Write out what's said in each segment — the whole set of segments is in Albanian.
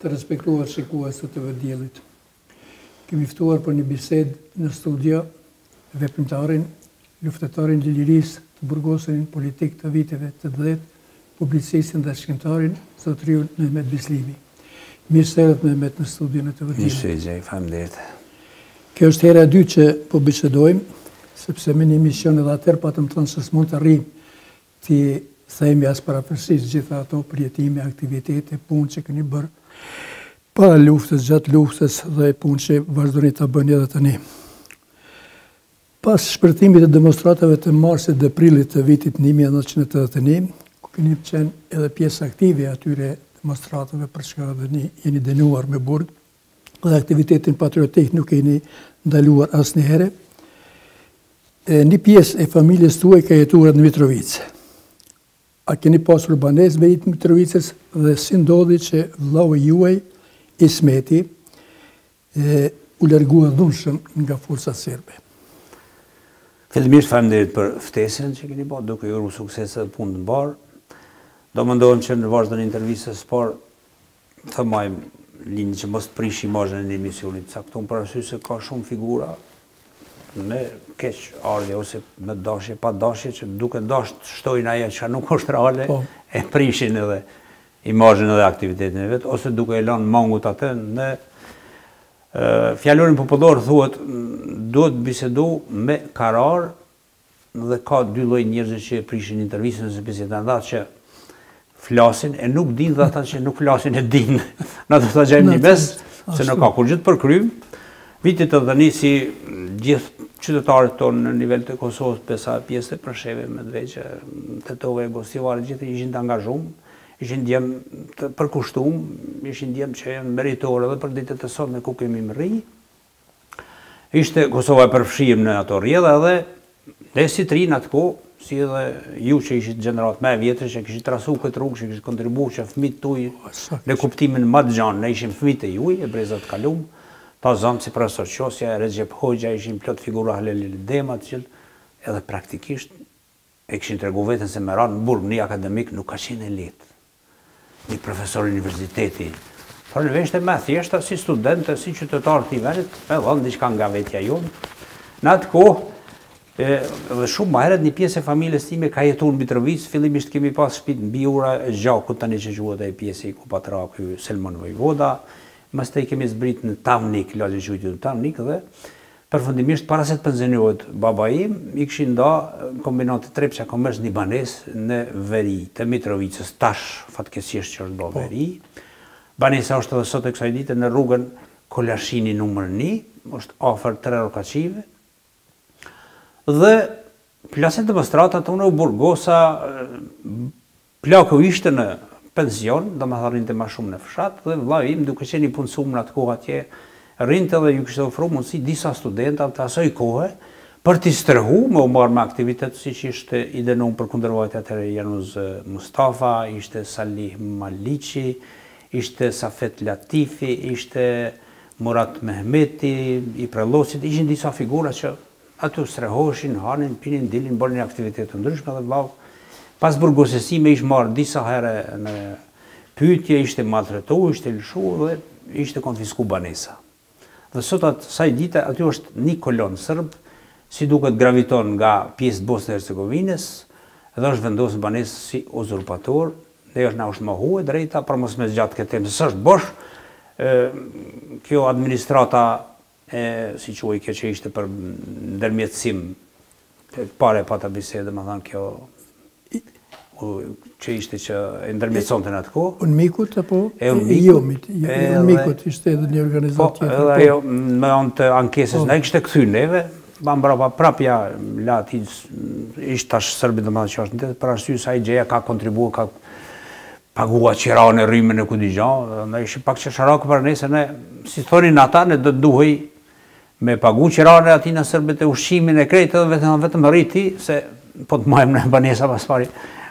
Të respektuar shikues të Dielit. Kemi ftuar për një bisedë në studio veprimtarin, luftëtarin e lirisë, të burgosurin politik të viteve të 10, publicistin dhe shkrimtarin, zotriun Mehmet Bislimi. Mirë se erdhët Mehmet në studion e të Dielit. Mirë se faleminderit. Kjo është hera e dytë që po bisedojmë, sepse me një mision edhe atëherë patëm thënë se s'mund të arrijmë të themi as parapërsisht gjitha ato përjetime, aktivitete, punë që keni bërë para luftës, gjatë luftës dhe punë që vazhdoni ta bëni edhe tani. Pas shpërtimit të demonstratave të marsit dhe prillit të vitit 1981, ku keni qenë edhe pjesë aktive atyre demonstratave për çka jeni dënuar me burg, dhe aktivitetin patriotik nuk keni ndaluar asnjëherë. Një pjesë e familjes tuaj ka jetuar në Mitrovicë. A keni pasur banesë me Mitrovicës dhe si ndodhi që vllau juaj Ismeti u largua dhunshëm nga forcat serbe? Fillimisht faleminderit për ftesën që keni bërë, duke ju sukses dhe punë të mbarë. Do më ndonë që në vazhdo në intervjisës, por thëmajmë linjë që mos prish imazhin e një emisionit caktuar për arsye se ka shumë figura me keq ardhje ose me dashje pa dashje që duke dashur shtojnë ajo që nuk është reale, e prishin edhe imazhin edhe aktivitetin e vet, ose duke e lënë mangut atë në fjalorin popullor thuhet duhet bisedu me karar dhe ka dy lloj njerëzish që prishin intervistën ose bisedën që flasin e nuk din dhe ata që nuk flasin e din. Na do ta gjejmë një mes se nuk ka kur gjithë për krym. Vitit të dhëni si gjithë qytetarët tonë në nivel të Kosovës, pesa pjesë të Presheve, Medveqe, Tetove, Gostivari, gjithë ishin të angazhuar, ishin djem të përkushtuar, ishin djem që janë meritorë edhe për ditët e sotme ku kemi më rri. Ishte Kosova e përfshirë në ato rrjedha edhe ne si të rinë atë kohë, si edhe ju që ishit gjenerat me vjetër, që kishit trasu këtë rrugë, që kishit kontribu që fëmijët tuaj në kuptimin më të gjanë, ne ishim fëmijët e juaj, e brezat kalum, ta zonë si profesor Qosja, Recep Hoxha, ishim plot figura Halil Dema, të cilë edhe praktikisht e kishin tregu veten se me ranë në burg, një akademik nuk ka qenë e lehtë, një profesor universiteti, por në veshte me thjeshta si studente, si qytetar të i venit, me dhënë diçka nga vetja jonë. Në atë kohë, dhe shumë ma heret një pjesë e familjes time ka jetuar në Mitrovicë, fillimisht kemi pas shtëpi mbi ura e Gjakut tani që quhet ai pjesë i Kupatraku, Selman Vojvoda, pastaj kemi zbrit në Tavnik, lagje quhet Tavnik dhe përfundimisht para se të pensionohet baba im, i kishin nda kombinat Trepça Komerc Libanes në veri të Mitrovicës, tash fatkeqësisht që është bë veri. Banesa është edhe sot e kësaj dite në rrugën Kolashini numër 1, është afër 3 Rokaçive. Dhe plasin demonstratat unë u burgosa, plaku ishte në pension, do më rrinte ma shumë në fshat, dhe vllai im duke qenë i punësuar në atë kohë atje, rrinte dhe ju kishte ofruar mundësi disa studentave të asoj kohe për t'i strehu me u marrë me aktivitet siç ishte i dënuar për kundërvajtje atëherë Januz Mustafa, ishte Salih Maliqi, ishte Safet Latifi, ishte Murat Mehmeti, i Prellosit, ishin disa figura që aty strehoheshin, hanin, pinin, dilin, bënin aktivitete ndryshme dhe vllau. Pas burgosësime ishte marrë disa herë në pyetje, ishte maltretuar, ishte lëshuar dhe ishte konfiskuar banesa. Dhe sot saj dite aty është një kolon serb, si duket graviton nga pjesë Bosnë e Hercegovinës, dhe është vendosur banesë si uzurpator, dhe është na është mohu e drejta, për mos me zgjatë këtë temë, s'është bosh. Kjo administrata si quaj kjo që ishte për ndërmjetësim, pare pata Bisede, më thanë kjo që ishte që e ndërmjetësonte në atë kohë. Unmikut apo? Unmikut ishte edhe një organizat tjetër. Edhe ajo me anë të ankesës, ne kishte kthy neve, mbrapa prapja lati ishte tash Serbit dhe madhe që është në të, për arsye se ai gjeja ka kontribuar, ka pagua qirane rrimën e kudigjan, ne ishte pak qesharaku për ne, se ne, si thonin ata, ne do duhej me pagu qirane ati në Serbit e ushqimin e krejtë edhe vetëm rriti, se po të majmë në banesa pas pari,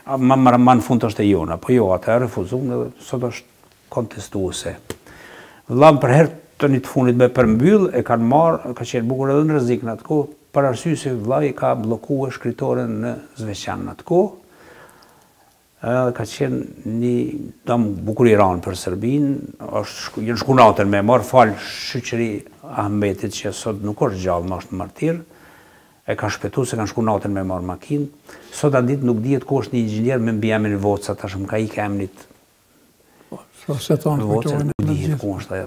ma në fund është e jona, po jo, atë e refuzum dhe sot është kontestuese. Vëllam për herë të një të fundit me përmbyll e kanë marë, ka qenë bukur edhe në rrezik në atë kohë, për arsye se vllai ka bllokuar shkritoren në Zveçan në atë kohë, ka qenë një dam bukuriran për Serbinë, jenë shkunatën me marë falë shqyqëri Ahmetit që sot nuk është gjallë, ma është martir, e ka shpetu se kanë shkunatën me marë makinë. Sot a ditë nuk dihet ku është një inxhinier me mbi emrin Voca, tash më ka ikë emrit Voca, nuk dihet ku është,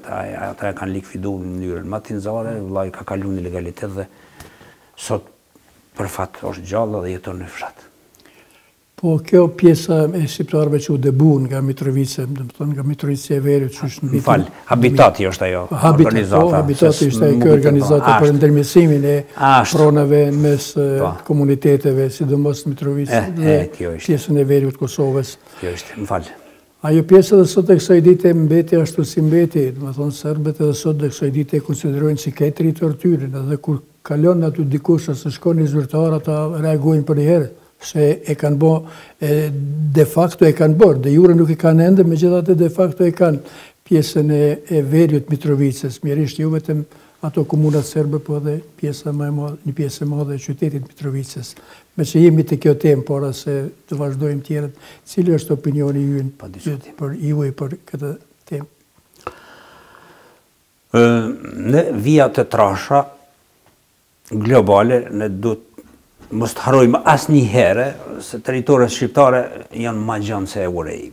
ata e kanë likvidu në mënyrën më tinzare, vllai ka kalu në legalitet dhe sot për fat është gjallë dhe jeton në fshat. Po kjo pjesa e shqiptarëve që u debun nga Mitrovica, nga Mitrovica e Veriut, që është në vitin... Falë, Habitati është ajo organizata. Habitati është ajo organizata për ndërmjetësimin e pronave në mes komuniteteve, sidomos Mitrovica dhe pjesën e Veriut Kosovës. Kjo është, më falë. Ajo pjesë dhe sot e kësaj dite mbeti ashtu si mbeti, dhe më thonë Serbet edhe sot dhe kësaj dite e konsiderojnë si ke territorin, edhe kur kalon aty dikush se shkon një zyrtar, ata reagojnë për një herë. Se e kanë bo, de facto e kanë bërë, de jure nuk e kanë ende, me gjithate de facto e kanë pjesën e Veriut Mitrovicës, mjerisht ju vetëm ato komunat serbe, po edhe një pjesë e madhe e qytetit Mitrovicës. Me që jemi të kjo temë, pora se të vazhdojmë tjerët, cili është opinioni ju për ju e për këtë temë? Në vijat të trasha globale, në du të mos të harojmë asë një herë, se teritoret shqiptare janë ma gjanë se Eurej.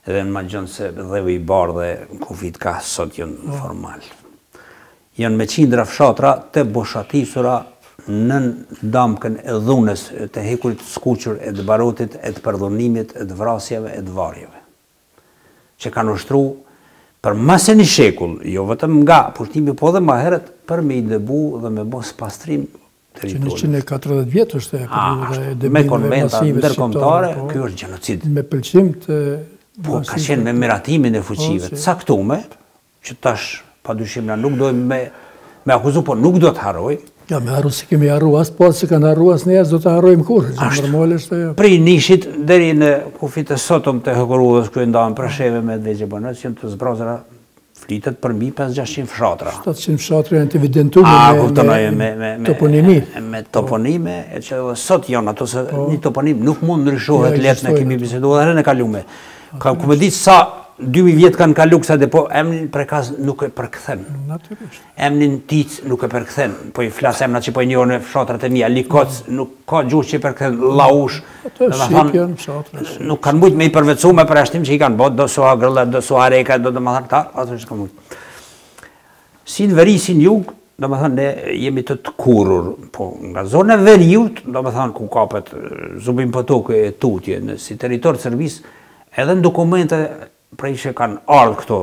Edhe në ma gjanë se dhe i barë dhe kufit ka sot janë formal. Janë me qindra fshatra të boshatisura në damkën e dhunës, të hekurit skuqër e të barotit, e të përdhunimit, e të vrasjeve, e të varjeve. Që kanë ushtru për masë një shekull, jo vetëm nga pushtimi, po dhe ma heret për me i debu dhe me bos pastrim që në 140 vjetë është e përdu me konventa ndërkombëtare, kjo është gjenocid. Me pëlqim të... Po, ka qenë me miratimin e fuqive, të saktume, që tash, pa dyshim, nuk dojmë me akuzu, po nuk do të harroj. Ja, me harru si kemi harru, asë po se kanë harru, asë njerës do të harrojmë kur. Pri nishit, deri në kufit e sotëm të hëkërudhës, kërë ndajmë prasheve me dvegje bënës, që të zbrazëra flitet për mi 500-600 fshatra. 700 fshatra janë të evidentume me toponimi. Me toponime, e që edhe sot janë ato se një toponim nuk mund ndryshohet letë në kemi bisedu dhe herën e kalume. Ku me ditë sa 2000 vjetë kanë kalu kësa dhe po emnin prekaz nuk e përkëthen. Emnin tic nuk e përkëthen. Po i flasë emna që po i njohë në fshatrat e mija, likoc, nuk ka gjush që i përkëthen, laush. Nuk kanë mujtë me i përvecu me përreshtim që i kanë botë, do soha grëllet, do soha reka, do më thënë ta, ato që kanë mujtë. Si në veri, si në jugë, do më thënë ne jemi të të kurur, po nga zone veriut, do më thënë ku kapet zubim pëtoke e tutje, në si teritor të Serbis, edhe në dokumente prej që kanë ardhë këto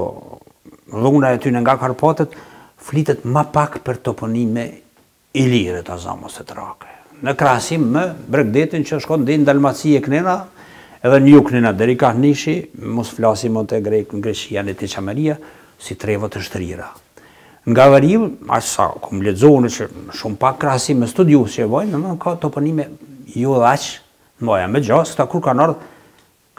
dhuna e tyne nga Karpatet, flitet ma pak për toponime ilire të azamos e trake. Në krasim me Bregdetin që shkon dhe në Dalmaci e knena, edhe në ju knena dheri ka nishi, mos flasim o të Greqia në të Qameria, si trevët të shtrira. Nga veriu, ashtë sa, kom ledzohën që shumë pak krasim me studius që e vojnë, në ka toponime ju dhe aqë, në moja me gjas, këta kur kanë ardhë,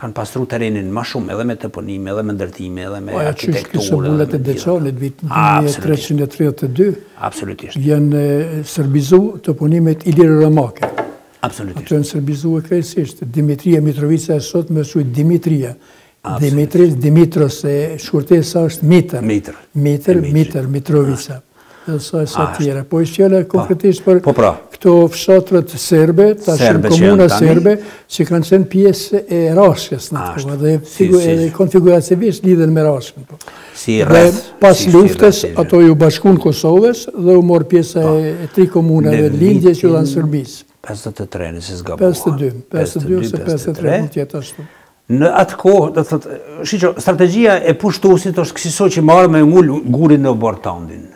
kanë pastru terenin ma shumë, edhe me toponime, edhe me ndërtime, edhe me arkitekturë. Që shkisë bullet e Deçanit, vitë në 1332, absolutisht. Janë sërbizu toponimet iliro-romake. Absolutisht. Ato janë sërbizu e krejësisht. Dimitria Mitrovica e sot me shujt Dimitria. Dimitros e shkurtesa është Mitër, Mitrovica. Dhe sa tjera. Po ishtë fjalla konkretisht për këto fshatrët serbe, ta shumë komuna serbe, që kanë qenë pjesë e Rashkës në të kohë, dhe konfiguracivisht lidhen me Rashkën. Dhe pas luftës, ato ju bashkun Kosovës, dhe u morë pjesë e 3 komunave lindje që dhe në Sërbis. 53, nëse s'gaboha. 52 ose 53, mund tjetë ashtu. Në atë kohë, dhe thëtë, shqyqo, strategjia e pushtusit është kësiso që marë me ngullë gurin në Bortandin.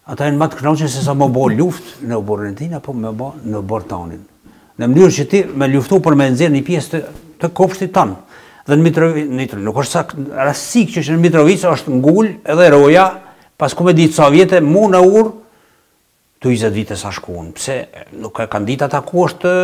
Ata e në matë kënaqen se sa më bo luft në Borentin, apo me bo në Bortanin. Në mënyrë që ti me luftu për me nëzirë një pjesë të kopshtit tanë. Dhe në Mitrovica, nuk është sa rasik që në Mitrovica është ngull edhe roja, pas ku me ditë sa vjetë, mu në urë, të 20 vite sa shkuën. Pse nuk e kanë ditë ata ku është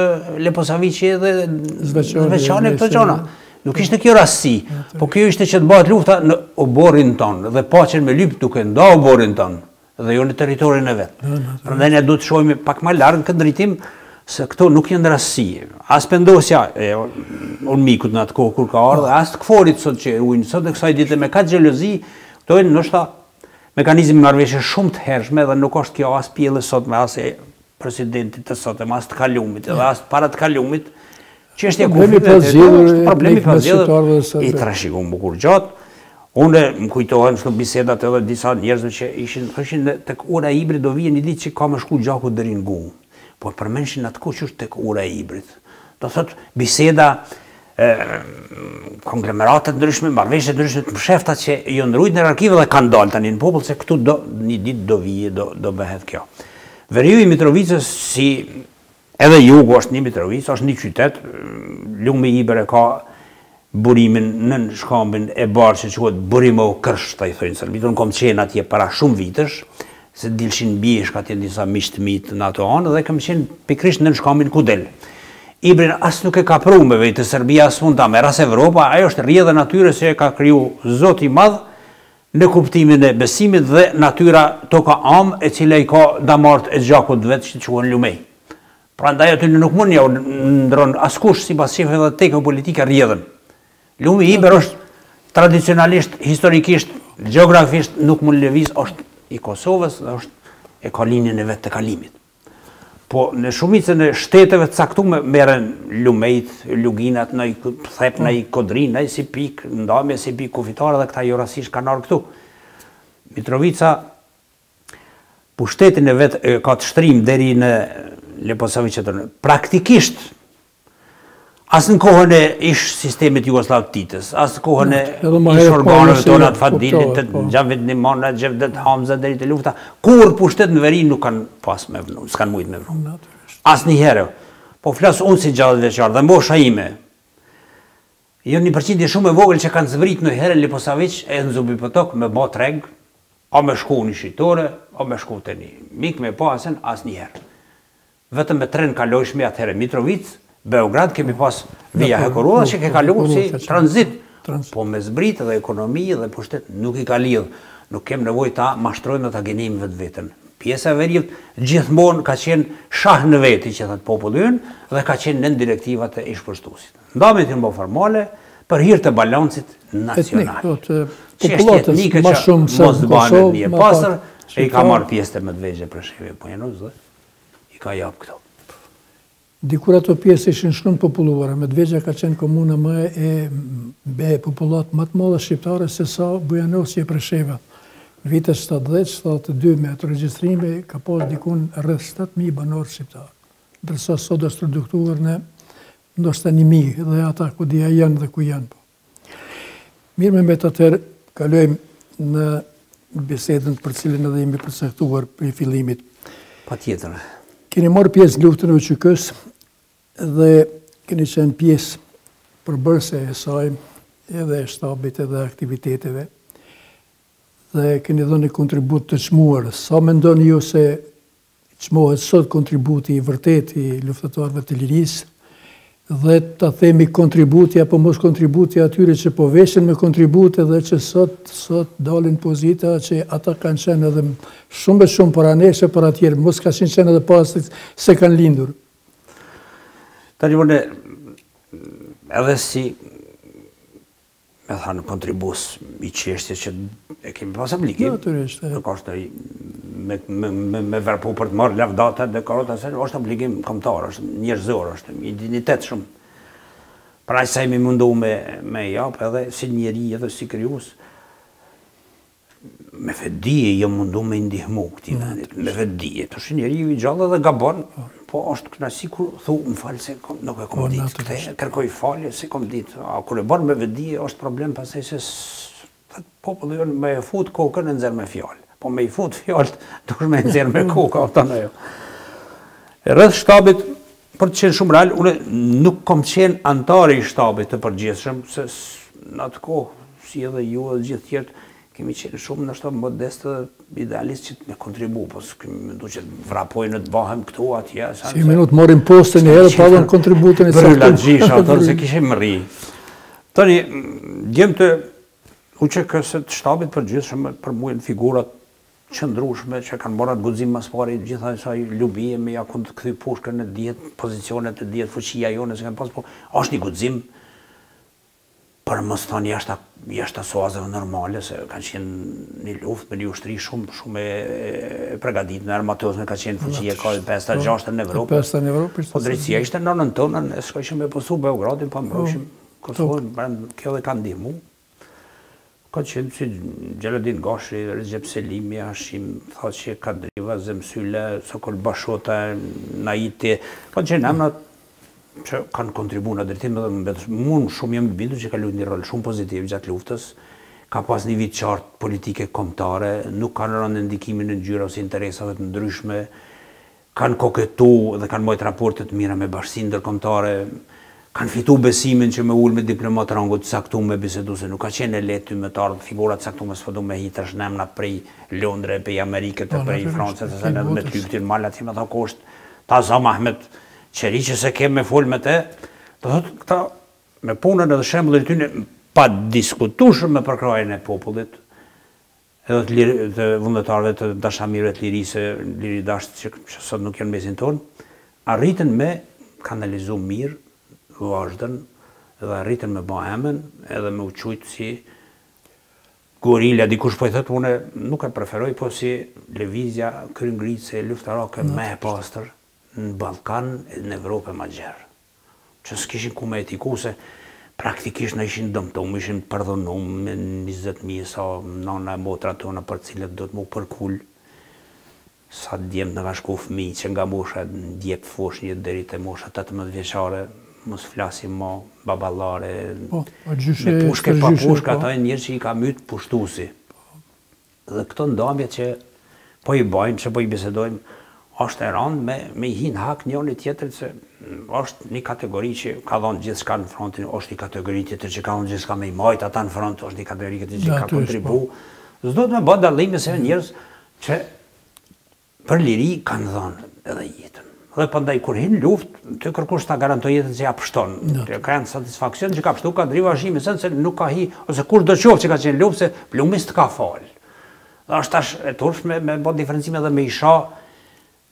Leposavici edhe Zveçani këto gjona. Nuk ishte kjo rasi, po kjo ishte që të bëhet lufta në oborin tonë, dhe paqen me lypë duke nda oborin tonë, dhe jo në teritorin e vetë. Rëndhenja du të shojme pak ma largë në këtë dritim, se këto nuk janë rastësi. As pendosja, unë mikut në atë kohë kur ka ardhur, as të këforit sot që ujnë, sot në kësaj dite me ka xhelozi, këto janë ndoshta mekanizmi marrëveshje shumë të hershme dhe nuk është kjo as pjellë sot me as e presidentit të sotëm, as të kalumit, edhe as para të kalumit, që është problemi pa zgjedhur i trashëguar bukur gjatë. Unë më kujtohen këto bisedat edhe disa njerëzve që thoshin tek ura e ibrit do vijë një ditë që ka më shku gjaku deri në gu. Po përmendshin atë kohë që është tek ura e ibrit. Do thotë biseda, konglomeratet ndryshme, marrëveshje ndryshme të mshefta që jo ndrujt në arkive dhe kanë dalë tani në popull se këtu një ditë do vijë, do bëhet kjo. Veriu i Mitrovicës, si edhe jugu është një Mitrovicë, është një qytet, lumi i Iber e ka burimin në shkambin e barë që quhet burimo kërsh, ta i thojnë sërbitur, në kom qenë atje para shumë vitësh, se dilshin bjeshk atje disa misht mitë në ato anë, dhe kam qenë pikrisht në shkambin Kudel. Ibrin as nuk e ka pru me vejtë Serbia as mund ta me ras Evropa, ajo është rrjedhë natyre se e ka kriju Zoti i Madh në kuptimin e besimit dhe natyra toka am e cila i ka damart e gjakut vetë që quhen lumej. Prandaj aty nuk mund ja ndron askush sipas shefeve dhe tekë politike rrjedhën. Lumi i Iber është tradicionalisht, historikisht, geografisht nuk mund lëviz, është i Kosovës dhe është e ka linjën e vetë të kalimit. Po në shumicën e shteteve të caktuar merren lumejt, luginat, në i thep, në i kodrin, në i si pik, ndamje si pik kufitarë dhe këta jo rasisht kanë ardhur këtu. Mitrovica, pushtetin e vetë ka të shtrim deri në Leposaviqetën. Praktikisht, as në kohën e ish sistemit Jugoslav Titës, as në kohën e ish organeve tona të Fadilit, të Gjavit Nimana, Gjevdet Hamza, deri të lufta, kur pushtet në veri nuk kanë pas me vënu, s'kanë mujtë me vënu. As një herë. Po flasë unë si 60 vjeçar, dhe mbosha ime. Jo një përqindje shumë e vogël që kanë zbrit në herë Leposaviq e në Zubi Potok me bo treg, a me shku një shqitore, a me shku të një mik me pasen, as një herë. Vetëm me tren kalojshme atëherë Mitrovic, Beograd kemi pas vija Hekorova që ke kaluar si tranzit, po me zbrit dhe ekonomi dhe pushtet nuk i ka lidh. Nuk kem nevojë ta mashtrojmë dhe ta genim vetë vetën. Pjesa e veriut gjithmonë ka qenë shah në veti që thot populli ynë dhe ka qenë nën direktivat e ish-pushtuesit. Ndamet janë formale për hir të balancit nacional. Çështjet etnike që mos bëhen një pasër e i ka marrë pjesë të Medvegje për shefje Pojanuz dhe i ka jap këto. Dikur ato pjesë ishin shumë populluara. Medvegja ka qenë komuna më e popullat më të madhe shqiptare se sa Bujanovci e Presheva. Në vitet 70-72 me ato regjistrime ka pas dikun rreth 7.000 banor shqiptar. Ndërsa sot është reduktuar në ndoshta 1.000 dhe ata ku dia janë dhe ku janë. Mirë me atëherë kalojmë në bisedën për cilën edhe jemi përcaktuar për fillimit. Patjetër. Keni marrë pjesë në luftën e Uçykës dhe keni qenë pjesë përbërëse e saj, edhe e shtabit edhe aktiviteteve, dhe keni dhënë kontribut të çmuar. Sa mendoni ju se çmohet sot kontributi i vërtet i luftëtarëve të lirisë, dhe ta themi kontributi apo mos kontributi atyre që po veshen me kontribute dhe që sot dalin pozita që ata kanë qenë edhe shumë për aneshe për atjerë, mos ka qenë edhe pas se kanë lindur. Tani vëne, edhe si me thanë kontribus i qeshtje që e kemi pas aplikim, nuk është me verpu për të marrë lavdata, dekorata, është aplikim kombëtar, është njerëzor, është identitet shumë. Pra sa jemi mundu me jap edhe si njeri edhe si krijues, me vetdije jo mundu me ndihmu këtij vendit, me vetdije. Të shi njeriu i gjallë dhe gabon, po është kënaqësi kur thu më fal se nuk e kam ditë, kërkoj falje se kam ditë. Kur e bën me vetdije është problem pastaj se populli jon me fut kokën e nxjerr me fjalë. Po me i fut fjalët duhet me nxjerr me kokë ata ajo. Rreth shtabit për të qenë shumë real, unë nuk kam qenë antar i shtabit të përgjithshëm, se në atë kohë, si edhe ju dhe gjithë tjertë, kemi qenë shumë në shtabë modest dhe idealist që me kontribu, po s'kemi mendu që vrapojnë të bahem këtu atje. Si minut morim postën e herë, pa dhe në kontributën e saktum. Bërla gjisha, atër se kishe më ri. Tani, djemë të Uçykës të shtabit përgjithshëm për mujën figurat qëndrueshme që kanë marrë guxim mas pari gjitha kësaj lubie me ja ku të kthy pushkën në diet pozicionet e diet fuqia jone se kanë pas, po është një guxim për mos thonë jashtë asozave normale, se kanë qenë një luftë me një ushtri shumë e përgatitur, në armatosme ka qenë fuqia ka 5-6 në Evropë. Po drejtësia ishte në nënën tonë, ne shkojshim me posu Beogradin, pa mbrojshim Kosovën, kjo dhe ka ndihmu. Ka qenë si Gjeladin Gashi, Recep Selimi, Hashim, Thaçi, Kadriva, Zemsyle, Sokol Bashota, Naiti, ka qenë emrat që kanë kontribu në drejtim dhe mund shumë jam bindur që ka luajtur një rol shumë pozitiv gjatë luftës, ka pas një vit qartë politike kombëtare, nuk kanë rënë në ndikimin e ngjyra ose interesave të ndryshme, kanë koketu dhe kanë marrë raporte të mira me bashkësinë ndërkombëtare, kanë fitu besimin që me ullë me diplomat rangut të saktuar me bisedu, se nuk ka qenë e lehtë me të ardhur figurat të saktuar me sfadu me hitash nemna prej Londre, prej Amerikët, prej Francës, se me të lyptin malat që me tha kosht, ta za Mehmet qeri që se kemë me folë me te, të thotë këta me punën edhe shembullin e tyre pa diskutueshëm me përkrahjen e popullit, edhe të vullnetarëve të dashamirëve të lirisë, liri dashtë që sot nuk janë mesin tonë, arritën me kanalizu mirë vazhdën edhe arritën me ba emën edhe me uqujtë si gorila, dikush po i thotë une nuk e preferoj, po si lëvizja kryngritëse luftarake me e pastër në Ballkan e në Evropë ma gjerë. Që s'kishin ku me etiku se praktikisht në ishin dëmtum, ishin përdhënum me 20.000 sa nana e motra tona për cilët do të mu përkull. Sa djemë në ka shku fëmi që nga mosha djep fosh një deri të mosha 18 vjeçare, mos flasim ma baballare, me pushke pa pushka, ata e njërë që i ka mytë pushtusi. Dhe këto ndamje që po i bajnë, që po i bisedojmë, është e rëndë me i hinë hak njëri tjetrit, se është një kategori që ka dhënë gjithçka në frontin, është një kategori tjetër që ka dhënë gjithçka me i majt ata në front, është një kategori tjetër që ka kontribu. S'do të me bë dallime se njerëz që për liri kanë dhënë edhe jetën. Dhe prandaj kur hin luftë, të kërkosh ta garantoj jetën që ja pështon. Ka janë satisfaksion që ka pështu, ka driva shimi se nuk ka hi, ose kur do qoftë që ka qenë luftë, se plumis të ka falë. Dhe është tash e turpshme me bë diferencime edhe me isha,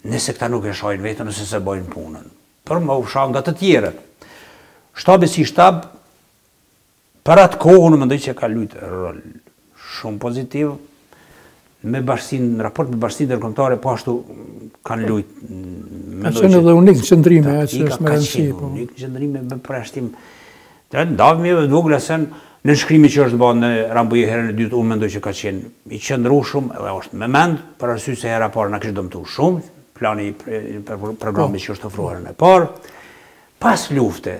nëse këta nuk e shajnë vetën, nëse se bojnë punën. Për më u shajnë nga të tjerët. Shtabi si shtab, për atë kohë në mendoj që ka luajtur rol shumë pozitiv, me bashkësinë, në raport me bashkësinë ndërkombëtare, po ashtu kanë luajtur. Ka qenë edhe unik qëndrime, që është me rëndësi. Unik qëndrime me përshtim. Të ndavmi edhe vogla sen në shkrimi që është bërë në Rambuji herën e dytë, unë mendoj që ka qenë i qëndrueshëm edhe është me mend, për arsye se hera parë na kishte dëmtuar shumë, plani programi që është ofruar në parë. Pas lufte,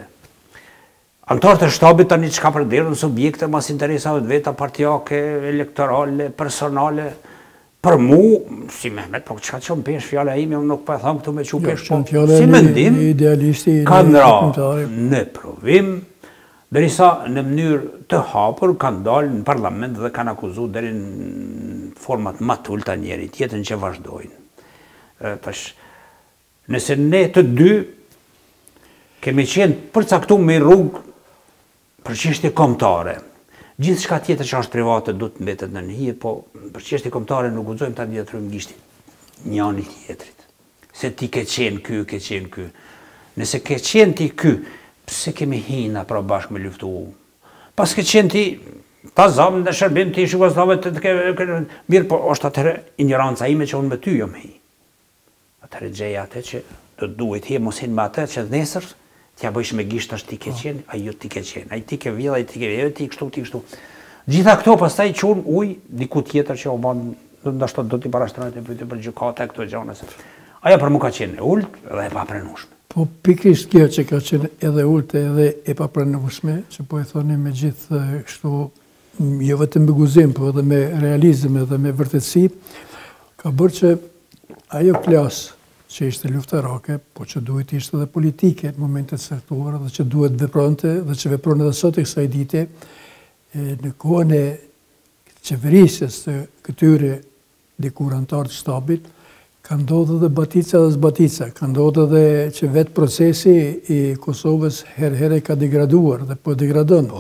antarët e shtabit tani çka përderën subjekte mas interesave të veta partijake, elektorale, personale. Për mu, si Mehmet, po çka çon pesh fjala ime, unë nuk po e them këtu me çupesh, po si mendim, kanë rënë në provim, derisa në mënyrë të hapur kanë dalë në parlament dhe kanë akuzuar deri në format më të ulta njëri tjetrën që vazhdojnë. Tash, nëse ne të dy kemi qenë përcaktuar me rrugë për çështje kombëtare, gjithçka tjetër që është private do të mbetet në hije, po për çështje kombëtare nuk guxojmë ta ndjetrojmë gishtin njëri tjetrit. Se ti ke qenë ky, ke qenë ky. Nëse ke qenë ti ky, pse kemi hina pra bashkë me luftu? Pas ke qenë ti ta zamë në shërbim të ish Jugoslave të mirë, po është atëherë ignoranca ime që unë me ty jom hi. Atëherë gjeja atë që do duhet hi mos hin me atë që nesër t'ja bëjsh me gisht tash ti ke qenë, ai jo ti ke qenë, ai ti ke vjedh, ai ti ke vjedh, ti kështu, ti kështu. Gjitha këto pastaj çun uj diku tjetër që u bën, ndoshta do t'i parashtrohet për gjykata këto gjëra. Ajo për mua ka qenë e ult dhe e papranueshme. Po pikërisht kjo që ka qenë edhe ulte edhe e papranueshme, që po e thoni me gjithë kështu, jo vetëm me guzim, po edhe me realizëm edhe me vërtetësi, ka bërë që ajo klasë që ishte luftarake, po që duhet ishte edhe politike në momentet saktuara dhe që duhet vepronte dhe që vepron edhe sot e kësaj dite, në kohën e qeverisjes të këtyre dikur antarë të shtabit, ka ndodhë dhe batica dhe zbatica, ka ndodhë dhe që vetë procesi i Kosovës herë ka degraduar dhe po degradon.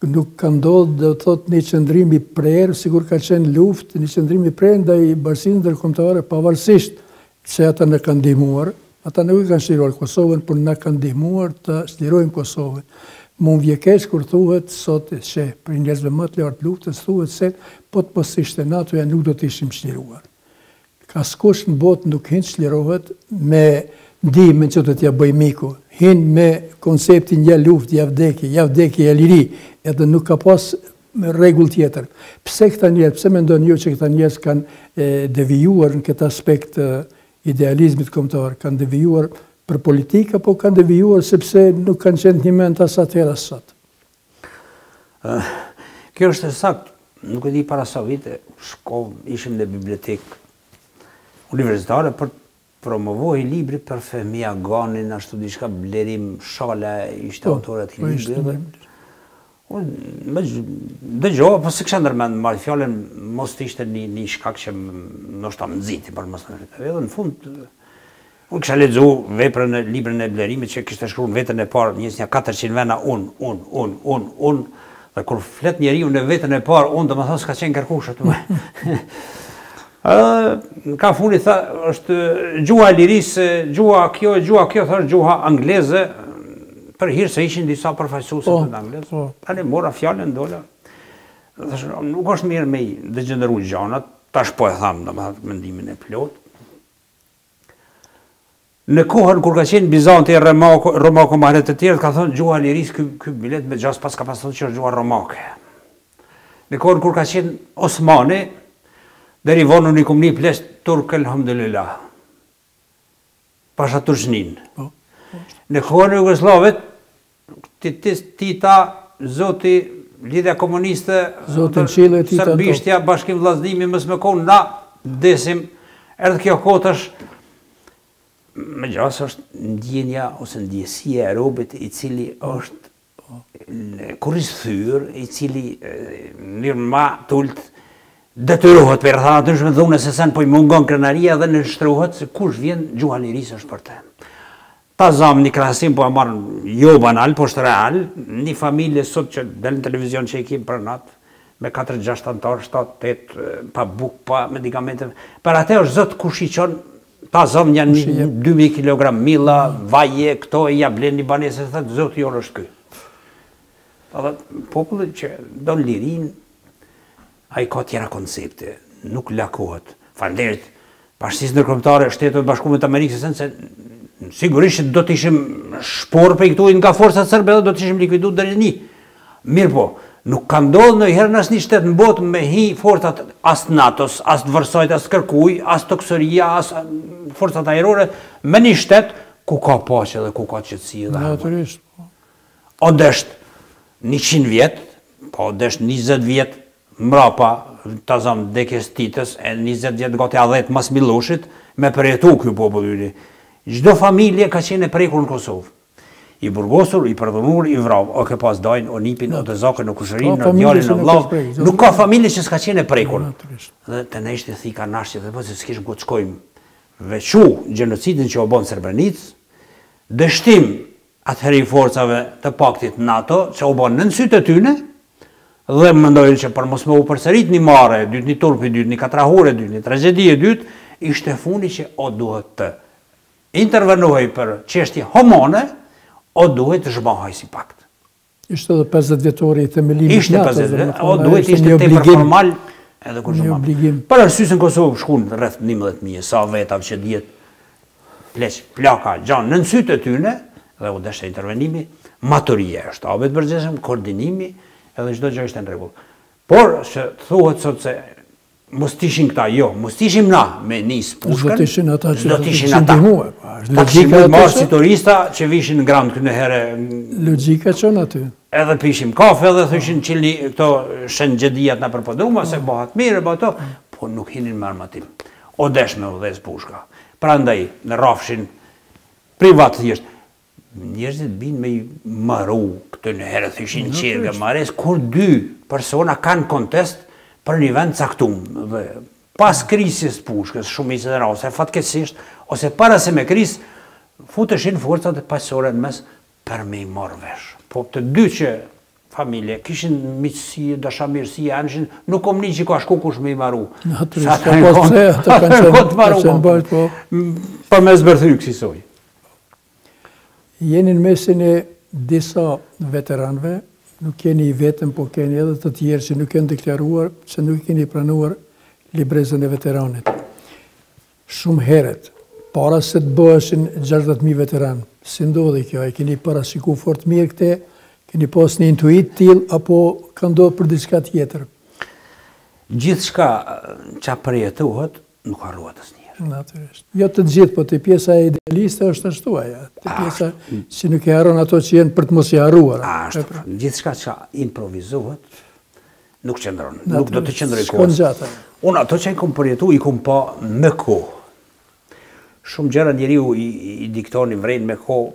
nuk ka ndodhur, do të thotë, një qëndrim i prerë, sigur ka qenë luftë, një qëndrim i prerë ndaj bashkisë ndërkombëtare, pavarësisht se ata në kanë ndihmuar, ata nuk e kanë shliruar Kosovën, por na kanë ndihmuar të shlirojmë Kosovën. Më vjen keq kur thuhet sot që për njerëzve më të lartë luftës thuhet se po të mos ishte NATO-ja nuk do të ishim shliruar. Askush në botë nuk hin shlirohet me ndihmën që do t'ja bëj miku. Hin me konceptin ja luftë, ja vdekje, ja liri, edhe nuk ka pas rregull tjetër. Pse këta njerëz, pse mendon ju që këta njerëz kanë devijuar në këtë aspekt idealizmit kombëtar, kanë devijuar për politikë, apo kanë devijuar sepse nuk kanë qenë një mend as atëherë as sot? Kjo është saktë. Nuk e di para sa vite, ishim në bibliotekë universitare për promovoj libri për Femia Ganin, ashtu diçka Blerim Shala, ishte autorat i libri. Dëgjova, po se kësha ndërmend marrë fjallën, mos të ishte një shkak që ndoshta më nxiti, për mos të rritë. Edhe në fund, unë kësha lexu veprën e librin e Blerimit që kishte shkruar vetën e parë, njësnja 400 vena unë, dhe kur flet njeriu në vetën e parë, unë, domethënë s'ka qenë kërkush aty. Ka funi tha, është gjuha e lirisë, gjuha kjo, thështë gjuha angleze, për hirë se ishin disa përfaqësuese të anglezë. Tani mora fjalën dola. Nuk është mirë me i degeneru gjanat, tash po e thamë, domethënë mendimin e plot. Në kohën kur ka qenë Bizanti e Romako marrë të tjerë, ka thënë gjuha e lirisë, ky bilet me gjas pas ka pasur që është gjuha romake. Në kohën kur ka qenë Osmani, deri vonë unë i kom një ples turk, elhamdulillah. Pasha turqnin. Në kohën e Jugosllavet, Tita, Zoti, Lidhja Komuniste, Serbishtja, Bashkim Vllazënimi, mos më konë, na desim, erdhë kjo kohë është, me gjas është ndjenja ose ndjesia e robit i cili është kurrizfyr, i cili njërë ma tullët, detyrohet për rrethana të nshme dhune se sen po i mungon krenaria dhe në nështrohet se kush vjen gjuha lirisë është për te. Ta zamë një krasim po e marrë jo banal, po është real, një familje sot që del në televizion që i kim për natë, me 4-6 antarë, 7-8, pa buk, pa medikamente. Për atë është zëtë kush i qonë, ta zamë një 2000 kg mila, vaje, këto e ja blen një banese, thëtë zëtë jorë është këj. Popullet që do në lirin, a i ka tjera koncepte, nuk lakohet. Falenderit, Bashkisë Ndërkombëtare, Shtetet Bashkuara të Amerikës, se sigurisht do të ishim shpor për i këtu nga forcat serbe dhe do të ishim likuidu deri një. Mirë po, nuk ka ndodhur ndonjëherë në asnjë shtet në botë me hi forcat as NATO-s, as të Varsojt, as kërkuj, as toksoria, as forcat ajrore, me një shtet ku ka paqe dhe ku ka qetësi dhe Natyrisht. O desht 100 vjet, po desht 20 vjet mrapa ta zam dekes Titës, e 20 vjet gati a 10 mas Miloshit, me përjetu ky popull yri. Çdo familje ka qenë e prekur në Kosovë. I burgosur, i përdhunur, i vrau, o ke pas dajnë, o nipin, o të zakën, o kushërin, o djalin, o vllau. Nuk ka familje që s'ka qenë e prekur. Dhe të ne ishte thika nashqe, dhe po se s'kishëm ku të shkojmë veçu gjenocidin që o bon Srebrenic, dështim atëheri i forcave të paktit NATO, që o bon në nësyt e tyne, dhe më mendojnë që për mos me u përsërit një mare, dytë një turpi, dytë një katrahure, dytë një tragedie, dytë, ishte funi që o duhet të intervenohej për çështje homone, o duhet të zhbahej si pakt. Ishte edhe 50 vjetori i themelimit ishte NATO. Ishte 50 vjetori, o duhet ishte tepër formal edhe kur zhbahej. Për arsyesën Kosovë shkun rreth 11.000, sa vetav që dihet pleq, plaka, gjanë në sytë e tyne, dhe u deshte intervenimi, maturie është, shtapet përgjithshëm, koordinimi, edhe çdo gjë ishte në rregull. Por që thuhet sot se mos t'ishin këta, jo, mos t'ishim na me nis pushkën, do t'ishin ata që do t'ishin ata. Ta kishim marrë si turista që vishin në grand këne herë. Logjika qënë aty. Edhe pishim kafe dhe thëshin qili këto shenë gjedijat në përpëdruma, se bëhat mirë, bëhat to, po nuk hinin me armatim. O desh me udhez pushka. Pra ndaj, në rafshin privat thjesht, njerëzit binë me i maru këtë në herë, thëshin qirë mares, kur 2 persona kanë kontest për një vend caktum. Dhe pas krisjes pushkës, shumicë dhe ose fatkesisht, ose para se me kris, futeshin forcat e paqësore në mes për me i marrë vesh. Po të dy që familje, kishin miqësi, dashamirësi, anishin, nuk kom një që ka shku kush me i maru. Naturisht, ka po. Për me zbërthy kësisoj. Jeni në mesin e disa veteranve, nuk keni i vetëm, po keni edhe të tjerë që nuk keni deklaruar, që nuk keni pranuar librezën e veteranit. Shumë heret, para se të bëheshin 60.000 veteran, si ndodhi kjo, e keni parashiku fort mirë këte, keni pas një intuit til, apo ka ndodhë për diçka tjetër? Gjithë shka që përjetuhet, nuk harruat asë njerë. Naturisht. Jo të gjithë, po të pjesa e idealiste është ashtu aja. Të pjesa që nuk e harron ato që jenë për të mos i harruar. Gjithë shka që improvizohet, nuk qëndron. Nuk do të qëndroj kohë. Unë ato që i kom përjetu, i kom pa me kohë. Shumë gjëra njeriu i dikton, i vrejnë me kohë,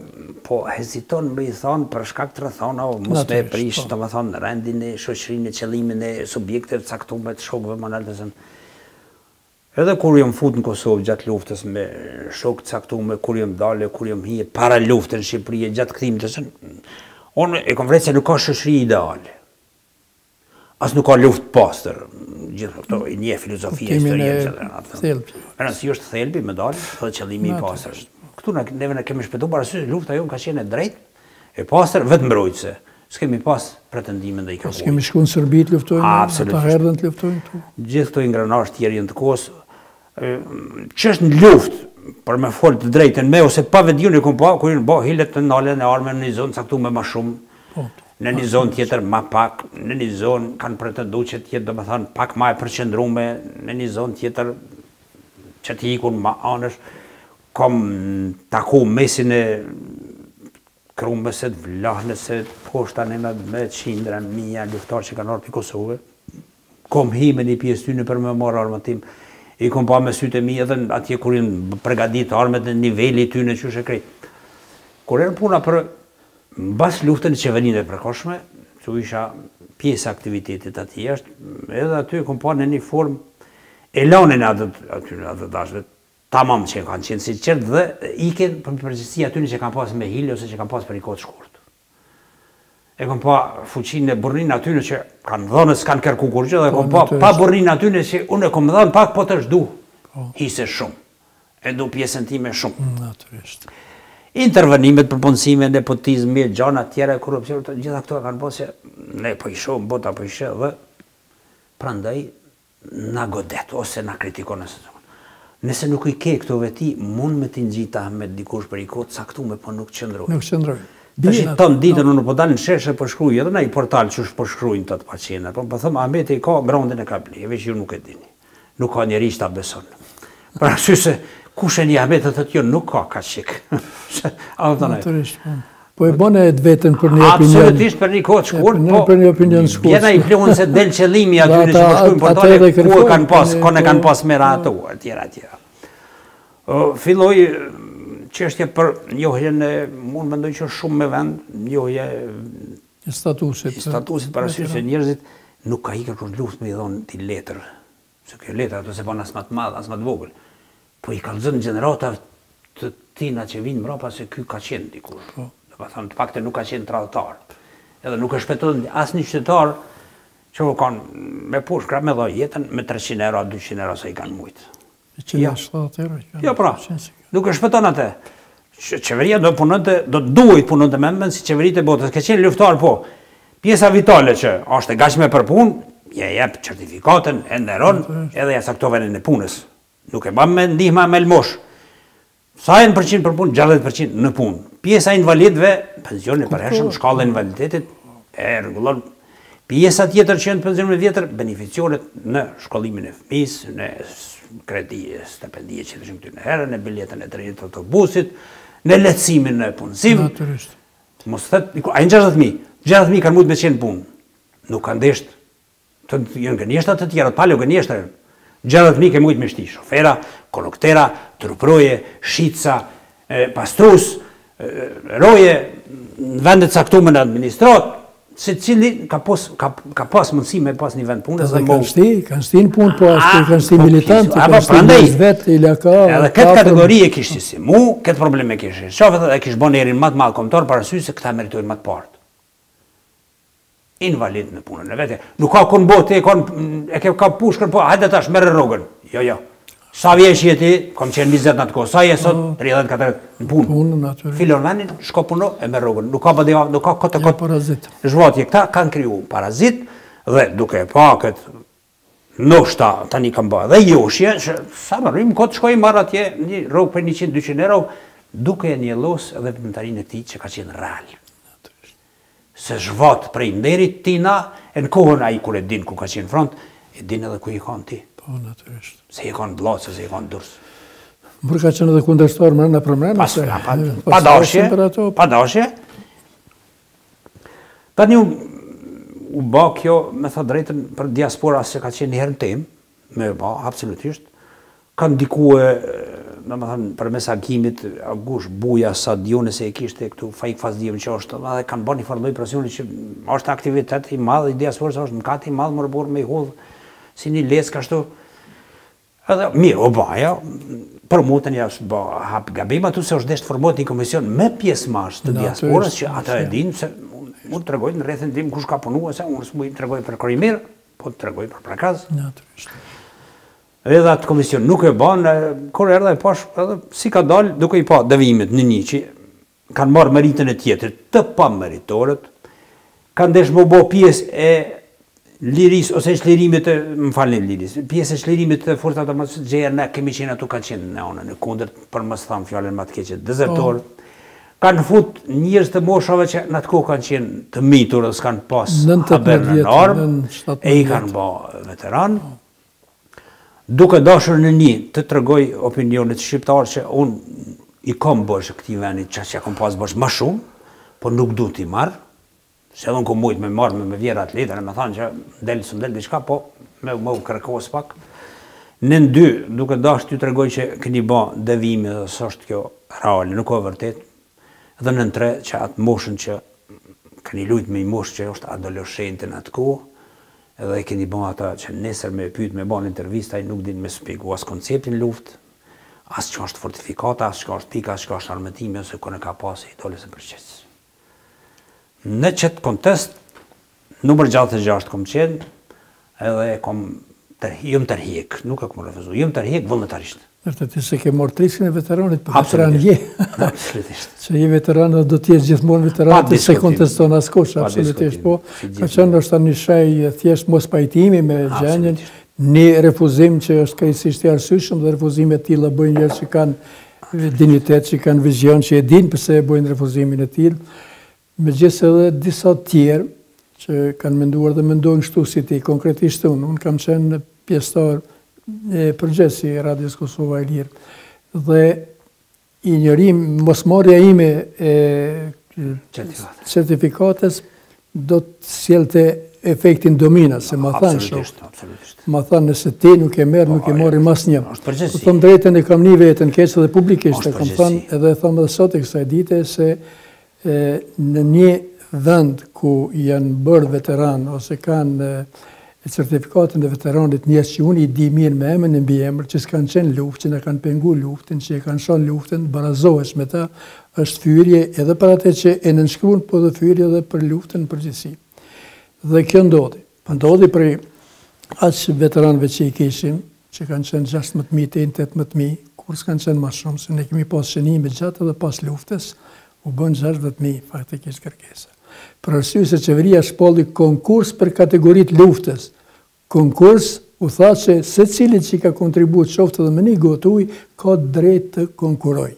po heziton me i thonë për shkak të rëthona, mos me prish, të më thonë, rendin e shoqërinë, qëllimin e subjekte të caktuar të shokëve më naltësën. Edhe kur jam fut në Kosovë gjatë luftës me shokë të caktuar, kur jam dalë, kur jam hije para luftën në Shqipëri, gjatë kthimit të sën, unë e kam vërejtë se nuk ka shoqëri ideale. As nuk ka luftë pastër, gjithë këto, i një filozofia, historie, etc. Si është thelbi, medalë, dhe qëllimi i pastër. Këtu neve ne kemi shpëtu parasysh lufta jonë ka qenë e drejtë, e pastër, vetë mbrojtëse. S'kemi pas pretendimin dhe i kërkuar. S'kemi shku në Sërbit luftojnë, ata herdhen të luftojnë tu. Gjithë këto ingranash tjerë jenë të kohës, që është në luftë, për me folë të drejtën me, ose pa vetë ju në kom pa, kur jenë bo hilet të nalen e arme në një zonë caktu me ma shumë, në një zonë tjetër ma pak, në një zonë kanë pretendu që tjetë, do me thënë, pak ma e përqendrume, në një zonë tjetër që t'ikun ma anësh, kom taku mesin e krumbëset, vlahnëset, poshtanenat me qindra, mija, luftar që kanë arë për Kosovë, kom hi me një pjesë tyne për me marë armatim, i kom pa me sytë e mi edhe atje kur jenë pregadit armet në nivelli tyne që shë krejt. Kur e në puna për mbas luftën e qeverinë e përkohshme, që isha pjesë aktivitetit ati jashtë, edhe aty kom pa në një formë, e lanin atë dashve, tamam që kanë qenë si qërtë dhe iken për përgjithësi aty që kanë pas me hile ose që kanë pas për i kohë të shkurt. E kom pa fuqin e burrin aty që kanë dhënë s'kanë kërku kur gjë, dhe kom pa burrin aty që unë e kom dhënë pak po të shdu, hise shumë, e du pjesën time shumë. Naturisht. Intervenimet, përpunësime, nepotizmi, gjana tjera, korupcion, gjitha këto kanë po se ne po i shohëm, bota po i shohë dhe prandaj na godet ose na kritikon nëse të. Nëse nuk i ke këto veti, mund me t'i ngjita me dikush për i kohë caktuar, po nuk qëndroj. Nuk qëndroj. Tash ton ditën unë po dal në sheshe po shkruaj edhe në një portal që po shkruajnë të pacientë, po them Ahmeti ka grondin e kabli, veç ju nuk e dini. Nuk ka njerëz që ta beson. Pra se kush e një Ahmet të thotë jo nuk ka kaq. Naturisht. Po e bën edhe vetën për një opinion. Absolutisht për një kohë të shkurt, po për një opinion të shkurt. Jena i plon se del qëllimi aty në që po shkruajnë portale, ku e kanë pas, kanë kanë pas mera ato, etj. Filloi çështja për njohjen e mund mendoj që shumë me vend, njohje e statusit parasysh se njerëzit nuk ka ikër kur luftë me i dhon ti letër. Se kjo letër ato se bën as më të madh, as më të vogël. Po i kallëzën gjenerata të tina që vinë mbrapa se ky ka qenë dikush. Do të thonë të paktën nuk ka qenë tradhtar. Edhe nuk e shpëton asnjë qytetar që kanë me pushkra me dhë jetën me 300 euro, 200 euro sa i kanë mujt. Jo pra, nuk e shpëton atë. Qeveria do punonte, do duhet punonte me mend si qeveritë e botës. Ka qenë luftar po. Pjesa vitale që është e gatshme për punë, ja jep certifikatën, e nderon, edhe ja sakton vendin e punës. Nuk e bën me ndihma me lmosh. Sa janë përqind për punë? 60% në punë. Pjesa e invalidëve, pensioni i përhershëm, shkalla e invaliditetit e rregullon. Pjesa tjetër që janë pensionet vjetër, beneficionet në shkollimin e fëmisë, në kredi, stipendie që të këtu në herën, në biletën e trenit të autobusit, në lehtësimin e punësim. Mos thot, ai 60.000, 60.000 kanë mujt me qenë punë. Nuk kanë desht. Të janë gënjeshtra të tjera, palo gënjeshtra. 60.000 ke mujt me shti, shofera, konduktera, truproje, shitsa, pastrus, roje, në vendet caktuar në administrat, se cili ka pas mundësi me pas një vend punës. Edhe kanë shti në punë, po ashtu kanë shti militantë, kanë shti njës vetë, i laka... Edhe këtë kategori e kishti si mu, këtë probleme kishti. Shofet edhe kishtë bon erin matë malë komtar, parasysh se këta meritojnë matë partë. invalid në punën e vete. Nuk ka kënë bote, e ka pushkën, po hajde tash merë rrogën. Jo. Sa vjeç je ti, kam qenë 20 në atë kohë, sa je sot, 34 në punë. Filon venin, shko puno, e merë rrogën. Nuk ka bëdeva, nuk ka këtë zhvatje. Këta kanë kriju parazit, dhe duke pa këtë nështa tani kam ba. Dhe joshje, sa më rrimë, këtë shkoj marrë atje, një rrogë për 100-200 euro, duke e një los edhe veprimtarinë e ti që ka qenë real. Se zhvat prej nderit tina, e në kohën a i kur e din ku ka qenë front, e din edhe ku i kanë ti. Se i kanë blacë, se i kanë dërsë. Mërë ka qenë edhe kundërshtar mërëna për mërëna? Pa dashje. Tani u ba kjo, me tha drejtën, për diaspora se ka qenë njëherën tem, me ba, absolutisht, kanë dikue, me më thënë, për mes agimit, Agush, Buja, Sadione, se e kishte këtu fajk fasdijem që është, dhe kanë ba një farloj presioni që është aktivitet i madhë, i diasporës është në katë i madhë më rëborë me i hodhë, si një lesë ka shtu. Edhe, mirë, o baja, për mutën ja është ba hapë gabim, atu se është deshtë formohet një komision me pjesëmarrës të diasporës që ata e dinë, se mund të tregoj në rrethin tim kush ka punu, se unë s'mu i tregoj për Korimir, po të tregoj për prakaz. Edhe atë komision nuk e banë, kërë erdhe e pash, edhe si ka dalë, duke i pa dëvimet në një që kanë marrë meritën e tjetër të pa meritorët, kanë desh më bo pjesë e liris, ose shlirimit të, më falin liris, pjesë e shlirimit të forcat të mësë gjerë, ne kemi qenë atu kanë qenë në onën, në kundër, për mësë thamë fjallën më të keqet, dezertorë, kanë fut njërës të moshave që në të kohë kanë qenë të mitur, dhe s'kanë pas haber në armë, e i kanë ba veteran, duke dashur në një të tregoj opinionit shqiptarë që unë i kom bërshë këti venit që kom pas bërshë ma shumë, po nuk du t'i marrë, se edhe unë kom mujtë me marrë me vjera atletën, e me thanë që delë së ndelë diçka, po me u kërkos pak. Në dy, duke dashur t'ju tregoj që këni ba devimi dhe së është kjo reale, nuk o vërtet, dhe në tre që atë moshën që këni lujtë me i moshë që është adoleshente në atë kohë, edhe keni ba ata që nesër me pyet me ba në intervista, i nuk din me spiku as konceptin luft, as që është fortifikata, as që është pika, as që është armetimi, ose kone ka pasi i dole se përqesë. Në qëtë kontest, numër 66 kom qenë, edhe jëmë tërhjek, nuk e kom refuzu, jëmë tërhjek vullnetarisht. Nërtë ti se ke morë triskin e veteranit, për veteran je. Absolutisht. Që je veteranit do t'jesh gjithmonë veteranit, se konteston askush, absolutisht. Po, ka qenë është një shaj thjesht mos pajtimi me gjenjen, një refuzim që është krejtësisht i arsyeshëm dhe refuzimet tilla bëjnë njerëz që kanë dignitet, që kanë vizion, që e dinë pse e bëjnë refuzimin e tillë. Megjithëse edhe disa tjerë që kanë menduar dhe mendojnë kështu si ti, konkretisht unë kam qenë pjesëtar e përgjithësi e Radios Kosova e Lirë. Dhe i njërim, mosmarrja ime e certifikatës do të sjellte efektin domina, se ma thanë shumë. Ma thanë nëse ti nuk e merë, nuk e mori mas një. Po thëmë drejten e kam një vetën keqë dhe publikisht, e kam thanë edhe thamë dhe sot e kësaj dite se në një vend ku janë bërë veteran ose kanë certifikatin e veteranit njerëz që unë i di mirë me emën e mbi emër, që s'kanë qenë luftë, që në kanë pengu luftën, që e kanë shonë luftën, barazohesh me ta, është fyerje edhe për atë që e nënshkruan, po dhe fyerje edhe për luftën në përgjithësi. Dhe kjo ndodhi. Ndodhi për aq veteranëve që i kishim, që kanë qenë 16.000, 18.000, kur s'kanë qenë më shumë, se ne kemi pas shënime gjatë edhe pas luftës, u bën 60.000 faktikisht kërkesa. Për arsye se qeveria shpolli konkurs për kategoritë luftës. Konkurs u tha që secili që ka kontribuar qoftë edhe me një gotë ujë ka drejt të konkuroj.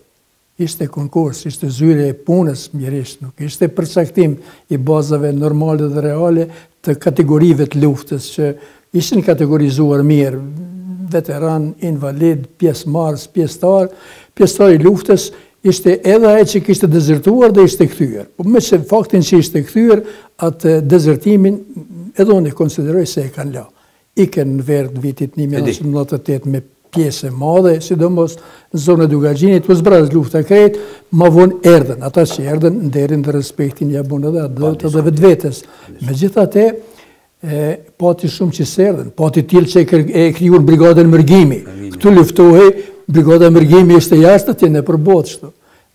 Ishte konkurs, ishte zyre e punës mjerisht, nuk ishte përcaktim i bazave normale dhe reale të kategorive të luftës që ishin kategorizuar mirë, veteran, invalid, pjesëmarrës, pjesëtar i luftës. Ishte edhe ai që kishte dezertuar dhe ishte kthyer. Po me që faktin që ishte kthyer, atë dezertimin edhe unë e konsideroj se e kanë la. Iken në verë të vitit 1998 me pjesë e madhe, sidomos në zonë e Dugagjinit, u zbraz lufta krejt, ma vonë erdhen. Ata që erdhen, nderin dhe respektin ja bun edhe atë dhe vetvetes. Megjithatë, pati shumë që s'erdhen, pati tillë që e krijuar brigadën Mërgimi. Këtu luftohej, brigada Mërgimi ishte jashtë atje në përbot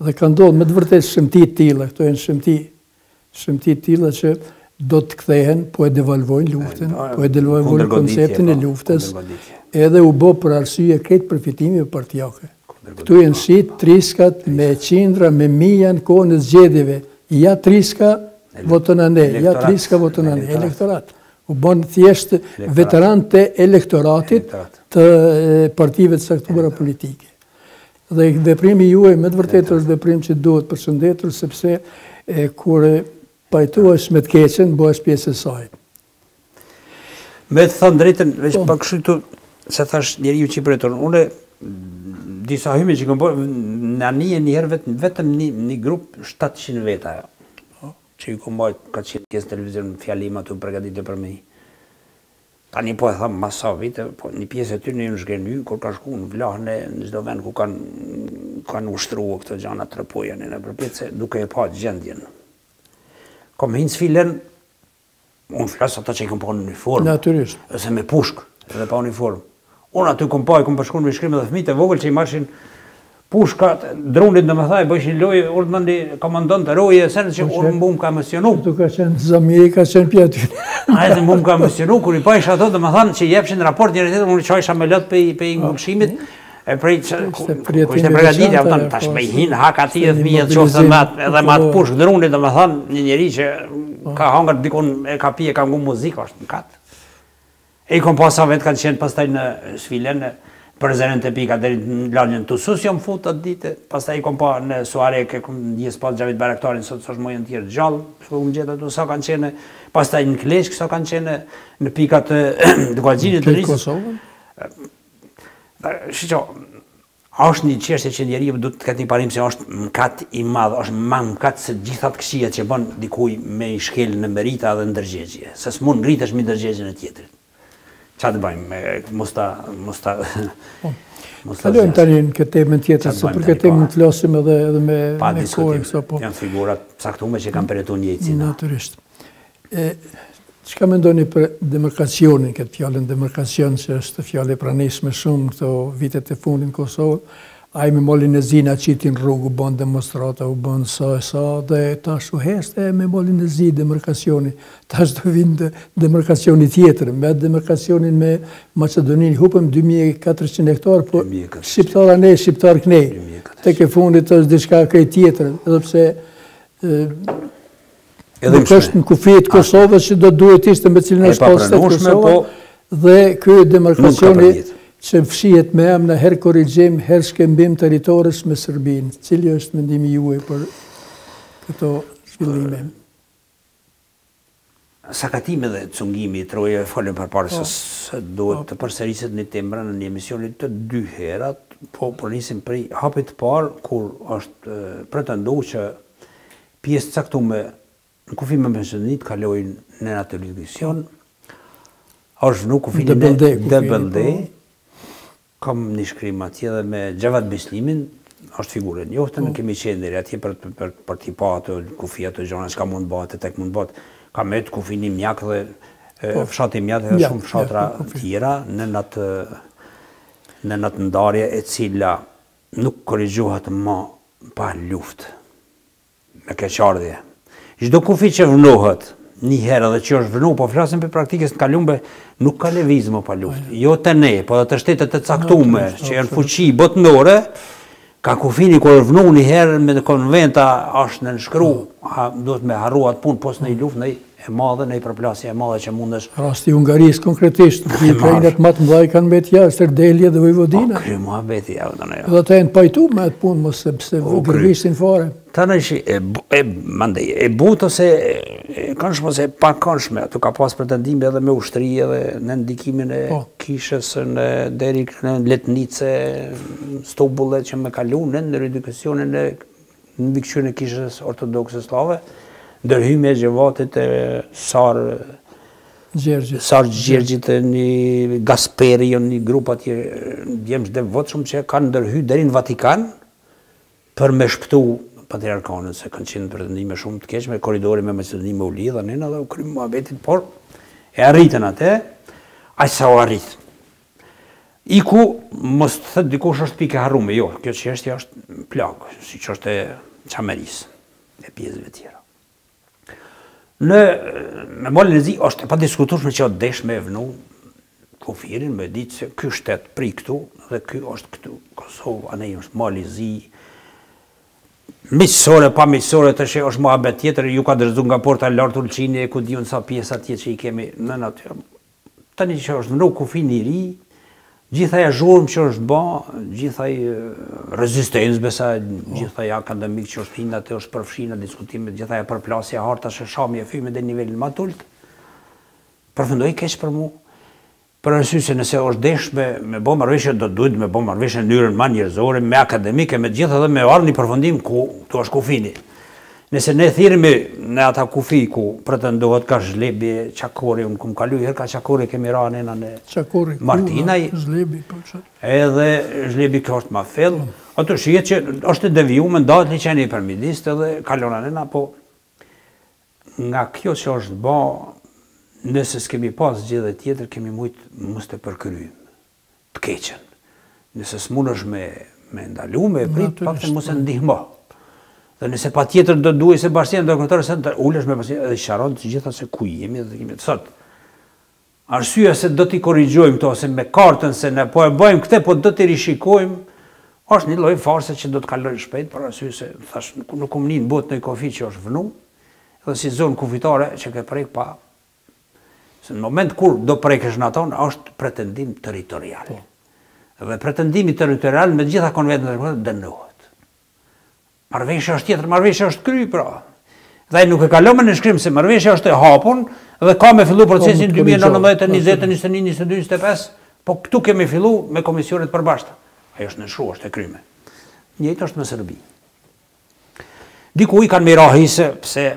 dhe ka ndodhur me të vërtetë shëmti të tilla, këto janë shëmti të tilla që do të kthehen, po e devalvojnë luftën, po e devalvojnë konceptin e luftës, edhe u bë për arsye këtë përfitimi partijake. Këtu janë si triskat me qindra, me mija në kohën e zgjedhjeve. Ja triska voton ne, ja triska voton ne, elektorat. U bën thjesht veteran të elektoratit të partive të saktuara politike. Dhe veprimi juaj me të vërtetë është veprim që duhet përshëndetur, sepse kur pajtohesh me të keqen, bëhesh pjesë e saj. Me të thënë drejtën, veç pa kështu se thash njeriu që i përjeton, une disa hyme që këmë bërë, në një njëherë vetëm një grup 700 veta, që i këmë bërë ka qenë pjesë televizion në fjalima të përgatitë për me. Ta një po e thamë masa vite, po një pjesë e ty në shkeny, kur ka shku në vlahën e në çdo vend ku kanë ushtruar këto gjana të rëpojën e në përpjece duke e pa gjendjen. Kom hinë s'filen, unë flasë ata që i këmë pa në uniformë. Natyrisht. Ose me pushkë, edhe pa uniformë. Unë aty këmë pa, i këmë përshkun me shkrimë dhe fëmijët e vogël që i marshin pushkat, dronit në më thaj, bëjshin lojë, urdhëmëndi komandant të roje, sen që unë më ka emocionu. Tu ka qenë zëmije, ka qenë pjaty. A edhe më ka emocionu, kur i pa isha ato dhe më thanë që jepshin raport njëri tjetër, unë i qajsha me lëtë pe i ngulshimit, e prej që kështë e pregaditja, tash me i hinë haka ti dhe fëmijët që ofë edhe me atë pushk dronit dhe më thanë një njeri që ka hangër dikon e ka pi e ka ngu muzikë, është më katë. E i kom pasa vetë kanë qenë pastaj në sfilen, për zërën të pika dheri në largjën të sus, jam fut atë dite, pastaj i kom pa në suare, ke kom njës pas Gjavit Baraktarin, sot është mojën tjerë gjallë, shpo më gjithë ato, sa kanë qenë, pastaj në Kleshk, sa kanë qenë në pikat të Gualgjinit të rrisë. Shqo, është një qeshtje që njeri du të këtë një parim se është mkat i madhë, është ma mkat se gjithat këshia që bën dikuj me i shkel në merita dhe në dërgjegje, se s'mon ngritesh mi dërgjegje në tjetërit. Qa të bëjmë, mos ta... Kalojmë tani në këtë temën tjetër, se për këtë temën të flasim edhe me kohën. Janë figurat saktume që kanë përjetu një jetësina. Naturisht. Çka mendoni për demarkacionin, këtë fjallën demarkacion, që është fjallë e pranishme shumë këto vitet e fundin në Kosovë, a i me molin e zina qitin rrugë, u bën demonstrata, u bën sa, dhe tash u heshte me molin e zi demarkacioni. Tash do vinë demarkacioni tjetër, me demarkacionin me Macedonin, hupëm 2400 hektar, po shqiptara ne, shqiptar knej. Tek e fundit është diçka këj tjetër, edhe pse nuk është në kufit Kosovës që do duhet ishte me cilin është postë Kosovë, dhe kjo demarkacioni që fshihet me emna her korrigjim, her shkembim territorës me Serbinë. Cili është mendimi juaj për këto zhvillime? Sakatimi dhe cungimi i troje folën përpara se duhet të përsëriset një temra në një emisionit të 2 herat, po nisim prej hapit të parë kur është pretendu që pjesë caktume në kufim me Maqedonit kalojnë në atë emision, është vënu kufinin e Debelde. Kam një shkrim atje dhe me Mehmet Bislimin, është figurë e njoftën, kemi qenë dheri atje për t'i pa atë kufi atë gjona, që ka mund bëhet, tek mund bëhet, ka me të kufini mjak dhe fshati mjak dhe shumë fshatra tjera në natë ndarje e cila nuk korrigjohet ma pa luft, me keqardhje. Çdo kufi që vënohet, një herë dhe që është vënu, po flasim për praktikës në kalumbe, nuk ka levizmo pa luft. Jo të ne, po dhe të shtetet e caktume, që janë fuqi botnore, ka kufini kër vënu një herë me konventa është në nëshkru, duhet me harru atë punë, pos në i luft, në e madhe, në i përplasje e madhe që mundesh. Rasti Ungarisë konkretisht, në krejnët matë mëdhaj kanë beti jashtë, Dielli dhe Vojvodina. Kry mua beti jashtë. Dhe të e në pajtu me atë punë, mos sepse gërvishin fare. Ta në ishi, e butë ose e këndshme ose e pa këndshme, tu ka pas pretendime edhe me ushtri edhe në ndikimin e kishës në deri në letnice, stobullet që me kalu në reedukacionin e në mbikëqyrjen e kishës ortodokse slave, ndërhyjme e gjevatit e Sarë Gjergjit e një Gasperi, një grup atje djemës dhe votëshëm që kanë ndërhyj deri në Vatikan për me shpëtu patriarkanët, se kanë qenë pretendime shumë të keqme, koridori me Macedoni me uli dhe nëna dhe u krymë muhabetit, por e arritën atë, aq sa u arrit. Iku, mos të thëtë dikush është pike harrume, jo, kjo çështje është plagë, si që është e Çamerisë, e pjesëve tjera. Me malin e zi, është e pa diskutueshme që o desh me vënu kufirin, me ditë se ky shtet pri këtu, dhe ky është këtu, Kosovë, anej është mali zi, miqësore, pa miqësore, të shë është muhabet tjetër, ju ka dërzu nga porta lartë Ulqini, e ku diun sa pjesa tjetë që i kemi në natyrë. Tani që është vënu kufin i ri, gjithaj e zhurëm që është ba, gjithaj rezistencë besa, gjithaj akademik që është hinat e është përfshina diskutimet, gjithaj e përplasja harta shë shami e fyme dhe nivelin ma tullët, përfundoj keq për mu. Për arsye se nëse është desh me bo marrëveshje, do duhet me bo marrëveshje në mënyrën ma njerëzore, me akademike, me gjitha dhe me arë një përfundim ku tu është kufini. Nëse ne thirimi në ata kufi ku pretendohet ka zhlebi, qakori, unë kumë kalu herë ka qakori kemi ra nëna në Martinaj, edhe zhlebi kjo është ma fell, ato shihet që është deviju me ndatë një qeni përmidist edhe kalona nëna, po nga kjo që është ba, nëse s'kemi pas gjithë dhe tjetër, kemi mujtë mos të përkryjmë, të keqen. Nëse s'mun është me ndalu, me prit, pak të mos e ndihmo. Dhe nëse pa tjetër do duhet se bashkësia ndërkombëtare se ulesh me bashkësia edhe sharon të gjitha se ku jemi dhe kemi të sot. Arsyeja se do t'i korrigjojmë to, se me kartën se ne po e bëjmë këtë, po do t'i rishikojmë, është një lloj farse që do të kalojë shpejt, për arsye se thash nuk kom një në botë në kofi që është vënu, edhe si zonë kufitare që ke prek pa. Se në moment kur do prekesh në aton, është pretendim territorial. Dhe pretendimi territorial me gjitha konventet dënohet. Marrëveshja është tjetër, marrëveshja është kry, pra. Dhe nuk e kalome në shkrim se marrëveshja është e hapun dhe ka me fillu procesin 2019, 20, 21, 22, 25, po këtu kemi fillu me komisionet përbashkëta. Ajo është në shru, është e kryme. Njëjtë është me Serbi. Diku i kanë mirahi se pse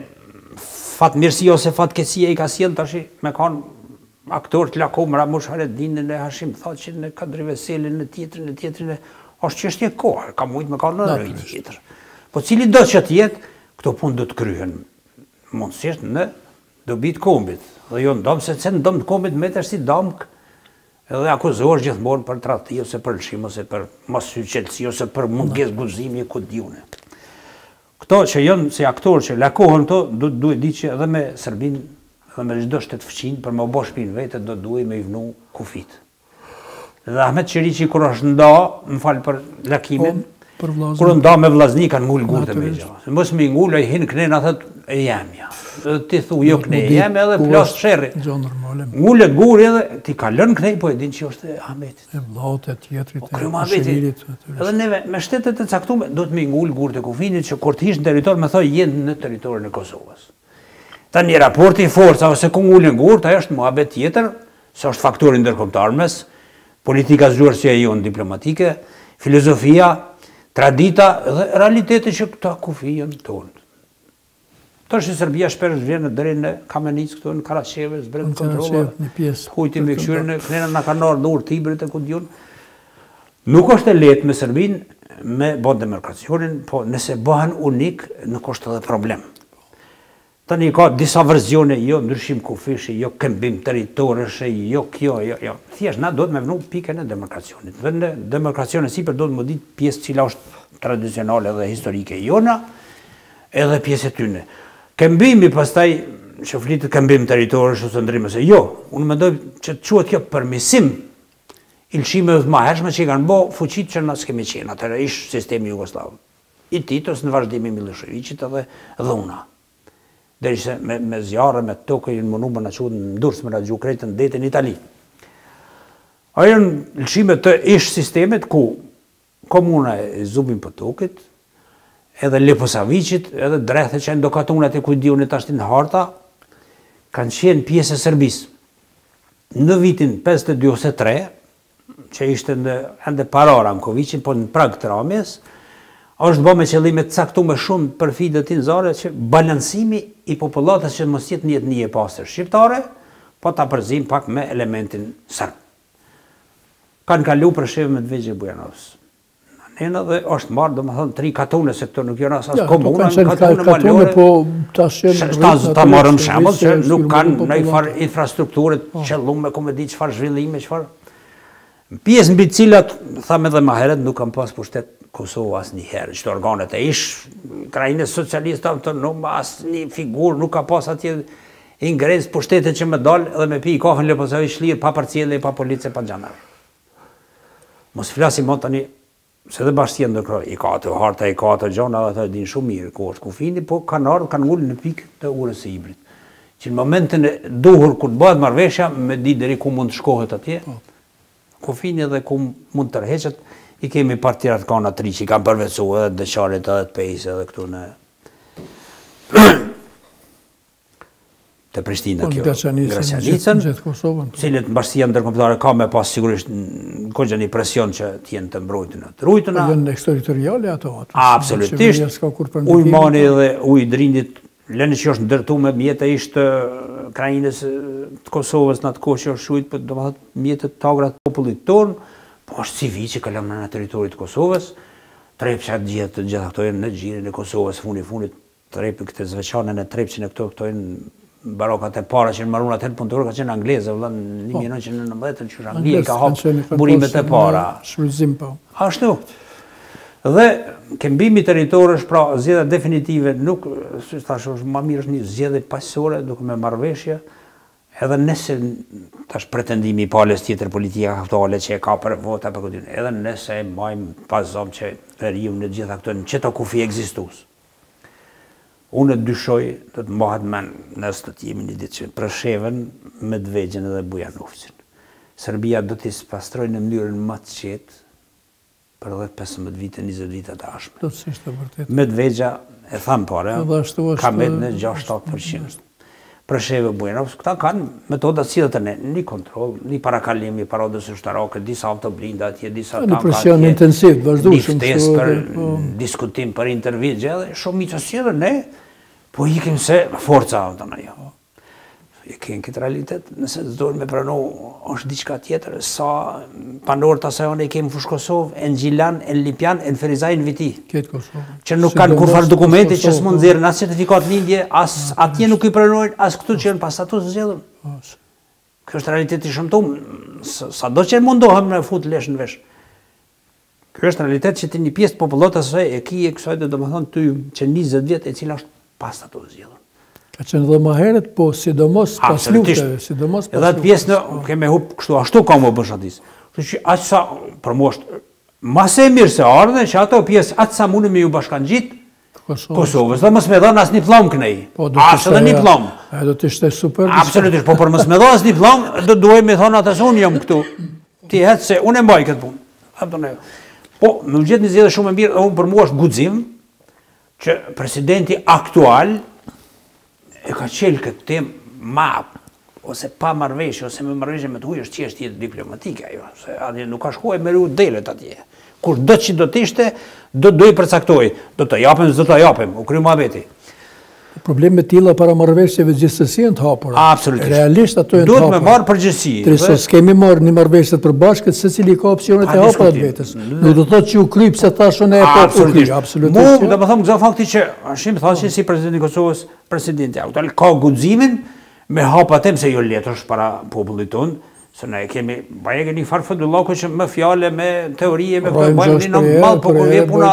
fatmirësia ose fatkeqësia i ka sjell tash me kanë aktor të lakom Ramush Haredinin e Hashim Thaçin në Kadri Veselin në tjetrin është çështje kohë, ka mujt me kanë në një tjetër. Po cili do që t'jetë, këto punë do të kryhen mundësisht në dobi të kombit. Dhe jo në domë, se në domë të kombit me të është si domk, edhe akuzohesh gjithmonë për tradhti, ose për lëshim, ose për moshyqëlsi, ose për mungesë guximi ku diune. Këto që janë si aktorë që lakohen to, duhet di që edhe me Serbin, edhe me çdo shtet fëqin, për më bo shpinë vete, do duhet me i vnu kufit. Dhe Ahmet Qeriqi kur është nda, më falë për lakimin, kur nda me vllazni kanë ngull gurë të me gjatë. Mos me ngull, e hinë kënen atët e jemja. Ti thu, jo këne e jemja edhe plas të shërri. Ngullet gurë edhe ti kalën kënej, po e din që është e Ahmetit. E vllaut e tjetrit, e Shirit. Edhe neve, me shtetet e caktume, do të me ngull gurë të kufinit që kur të hishë në territor, me thoi jenë në territorin e Kosovës. Ta një raporti i forca, ose ku ngullin gurë, ta është muhabet tjetër, se është faktorin ndërkombëtar mes, politika zgjuarësia jonë diplomatike, filozofia, tradita dhe realiteti që këta kufi janë tonë. Të është Serbia shpesh vjen në drejtë në Kamenic këtu në Karacheve, zbret kontrolla. Hujti me këshyre në kënena na kanë ardhur dhur Tibrit e ku diun. Nuk është e lehtë me Serbin me bën demarkacionin, po nëse bëhen unik, nuk është edhe problem. Tani ka disa versione, jo ndryshim kufishi, jo këmbim territorësh, jo kjo, jo. Thjesht na duhet me vënu pikën e demarkacionit. Dhe në demarkacionin sipër do të më ditë pjesë cila është tradicionale dhe historike jona, edhe pjesë e tyne. Këmbimi pastaj që flitet këmbim territorësh ose ndrimëse, jo. Unë mendoj që të quhet kjo përmirësim i lëshimeve të mëhershme që i kanë bë fuqitë që na s'kemi qenë. Atëherë ish sistemi jugosllav. I Titos në vazhdim i Miloševićit edhe dhuna. Deri se me zjarë, me tokë, në mënu më në qudë në ndurës me në gju kretën detin Itali. Ajo në lëshime të ish sistemet ku komuna e Zubin për tokët, edhe Leposavicit, edhe drehtë që ndo katunat e kujdiun e tashtin harta, kanë qenë pjesë e Serbis. Në vitin 52-3, që ishte ende para Ramkovicin, po në prag të ramjes, është bë me qëllime të caktuar shumë për fidet tinzare që balancimi i popullatës që mos jetë një etni e pastër shqiptare, po ta përzim pak me elementin serb. Kanë kalu për sheve me Dvegje Bujanovës. Nëna dhe është marrë, domethënë, 3 katune, se këto nuk janë asas komuna, katune malore. Po ta marrëm shembull që nuk kanë ndonjë farë infrastrukturë të qelluar, ku më di çfarë zhvillime, çfarë. Pjesë mbi të cilat, thamë edhe më herët, nuk kam pas pushtet Kosovë asë një herë, që të organet e krajinës socialiste autonom, asë një figurë, nuk ka pas atje ingresë për shtetet që më dalë edhe me pi i kohën Leposavi shlirë, pa parciele, pa police, pa gjanar. Mos flasim më tani, se dhe bashkësia ndërkroj, i ka të harta, i ka të gjona, dhe të din shumë mirë, ku është kufini, po kanë ardhë, kanë ullë në pikë të urës e ibrit. Që në momentin e duhur ku të bëhet marrëveshja, me di deri ku mund të shkohet atje, kufini dhe ku mund të rheqet, i kemi partirat kana 3 që i kanë përvecu edhe dëqarit edhe të pejse edhe këtu në të Prishtina kjo, Graçanicën, cilët bashkësia ndërkombëtare ka me pas sigurisht kogja një presion që t'jenë të mbrojtuna. Rujtuna. Janë eksterritoriale ato? Absolutisht. Ujmani dhe ujdrandit, lënë që është ndërtuar me mjete ishte krajinës të Kosovës në atë kohë që është shujt, për do të thotë mjetet të agrat popullit tonë, po është si vi që kalon në territorit të Kosovës, trepçat gjitha këto janë në gjirin e Kosovës, funit, trepin këtë zveçanën e trepçin e këto janë barokat e para që në marun atër punëtorë ka qenë angleze, vëllë në 1919 që është Anglia ka hapë burimet e para. Ashtu. Dhe këmbimi territor është pra zgjedhja definitive, nuk, tash është më mirë është një zgjedhje pasore, duke me marrëveshje, edhe nëse tash pretendimi i palës tjetër politika aktuale që e ka për vota për këtë, edhe nëse majmë pazom që veriu në gjitha këto në qëto kufi ekzistus. Unë dyshoj të të mbahet men nësë të t'jemi një ditë që Prëshevën, Medvegjen edhe Bujanovcin. Serbia do t'i spastroj në mënyrën më të qetë për 15 vite, 20 vite të ashme. Medvegja, e thamë pare, ka med në 6-7%. Prëshevë, Bujanovc, këta kanë metodat si dhe të ne, një kontrol, një parakalim, një parodës ushtarake, disa autoblinda atje, disa tanka atje. Një presion intensiv, vazhdueshëm. Një ftesë për diskutim, për intervigje, dhe shumë i që si dhe ne, po ikim se forca autona jo. I kenë këtë realitet, nëse të zdojnë me pranu, është diçka tjetër, sa panorë të asajone i kemë fush Kosovë, e në Gjilan, e në Lipjan, e në Ferizaj, në Viti. Që nuk kanë kur farë dokumenti që s'mund zirën, as certifikat lindje, as atje nuk i pranojnë, as këtu që janë pas status zgjedhur. Kjo është realiteti shëmtum, sa do që mundohem në fut lesh në vesh. Kjo është realitet që ti një pjesë të popullotës e kije kësaj dhe do më thonë ty që 20 vjet e cila është pas status zgjedhur. Ka qenë dhe ma heret, po sidomos pas lufteve, sidomos pas lufteve. Edhe atë pjesë në keme hup kështu, ashtu ka më bëshatis. Kështu që aqë sa, për mu është, mas e mirë se ardhe, që ato pjesë, atë sa mundë me ju bashkan gjitë, Kosovës, dhe mës me dhonë asë një plomë kënej. Asë dhe një plomë. Do të ishte super. Absolutisht, po për mës me dhonë asë një plomë, do duhe me thonë atës unë jam këtu. Ti hetë se unë e mbaj këtë punë. Po, me u gjithë një zjedhe shumë e mirë, unë për mu është guxim që presidenti aktual e ka qelë këtë temë ma, ose pa marrëveshje, ose me marrëveshje me të huj, është qeshtë jetë diplomatike ajo, se adje nuk ka shkuaj me ru delet atje. Kur do që do t'ishte, do i përcaktoj, do të japim, do të japim, u kry muhabeti. Probleme tilla para marrëveshjeve gjithsesi janë të hapura. Absolutisht. Realisht ato janë të hapura. Duhet me marrë përgjithësi. Tërse s'kemi marrë një marrëveshje të përbashkët, secili ka opsionet e hapura të vetës. Nuk do thotë që u kryp se thashun e po u kryp. Absolutisht. Mu, do të them gjatë fakti që ashim thashë si presidenti i Kosovës, presidenti aktual ka guximin me hapa tem se jo letë është para popullit tonë, se ne kemi baje një farë fëdullako që me fjale, me teorie, me këtë bajmë një në malë, po kur vje puna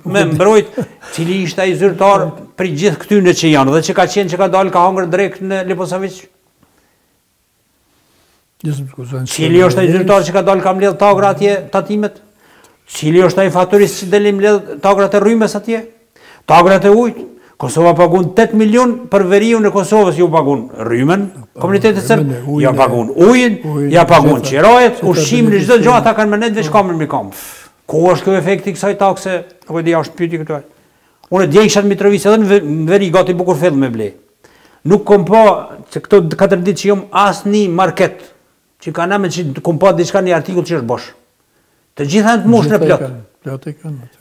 me mbrojt, cili ishte ai zyrtar për gjithë këtyne që janë, dhe që ka qenë që ka dalë ka hangër drejt në Leposavić. Cili është ai zyrtar që ka dalë ka mbledh tagra atje tatimet? Cili është ai faturist që deli mbledh tagrat e rrymes atje? Tagrat e ujt? Kosova pagun 8 milion për veriun e Kosovës, ju pagun rrymen, komunitetet sërbë, ja pagun ujin, ja pagun qirajet, ushqimin e çdo gjë ata kanë më net veç kamën mbi kam. Ku është kjo efekti kësaj takse? Nuk e di, është pyetje këtu. Unë dje isha në Mitrovica edhe në veri gati bukur fillë me ble. Nuk kom pa që këto 4 ditë që jom asë një market, që ka nëme që kom pa diçka një artikull që është bosh. Të gjitha në të mush në plot.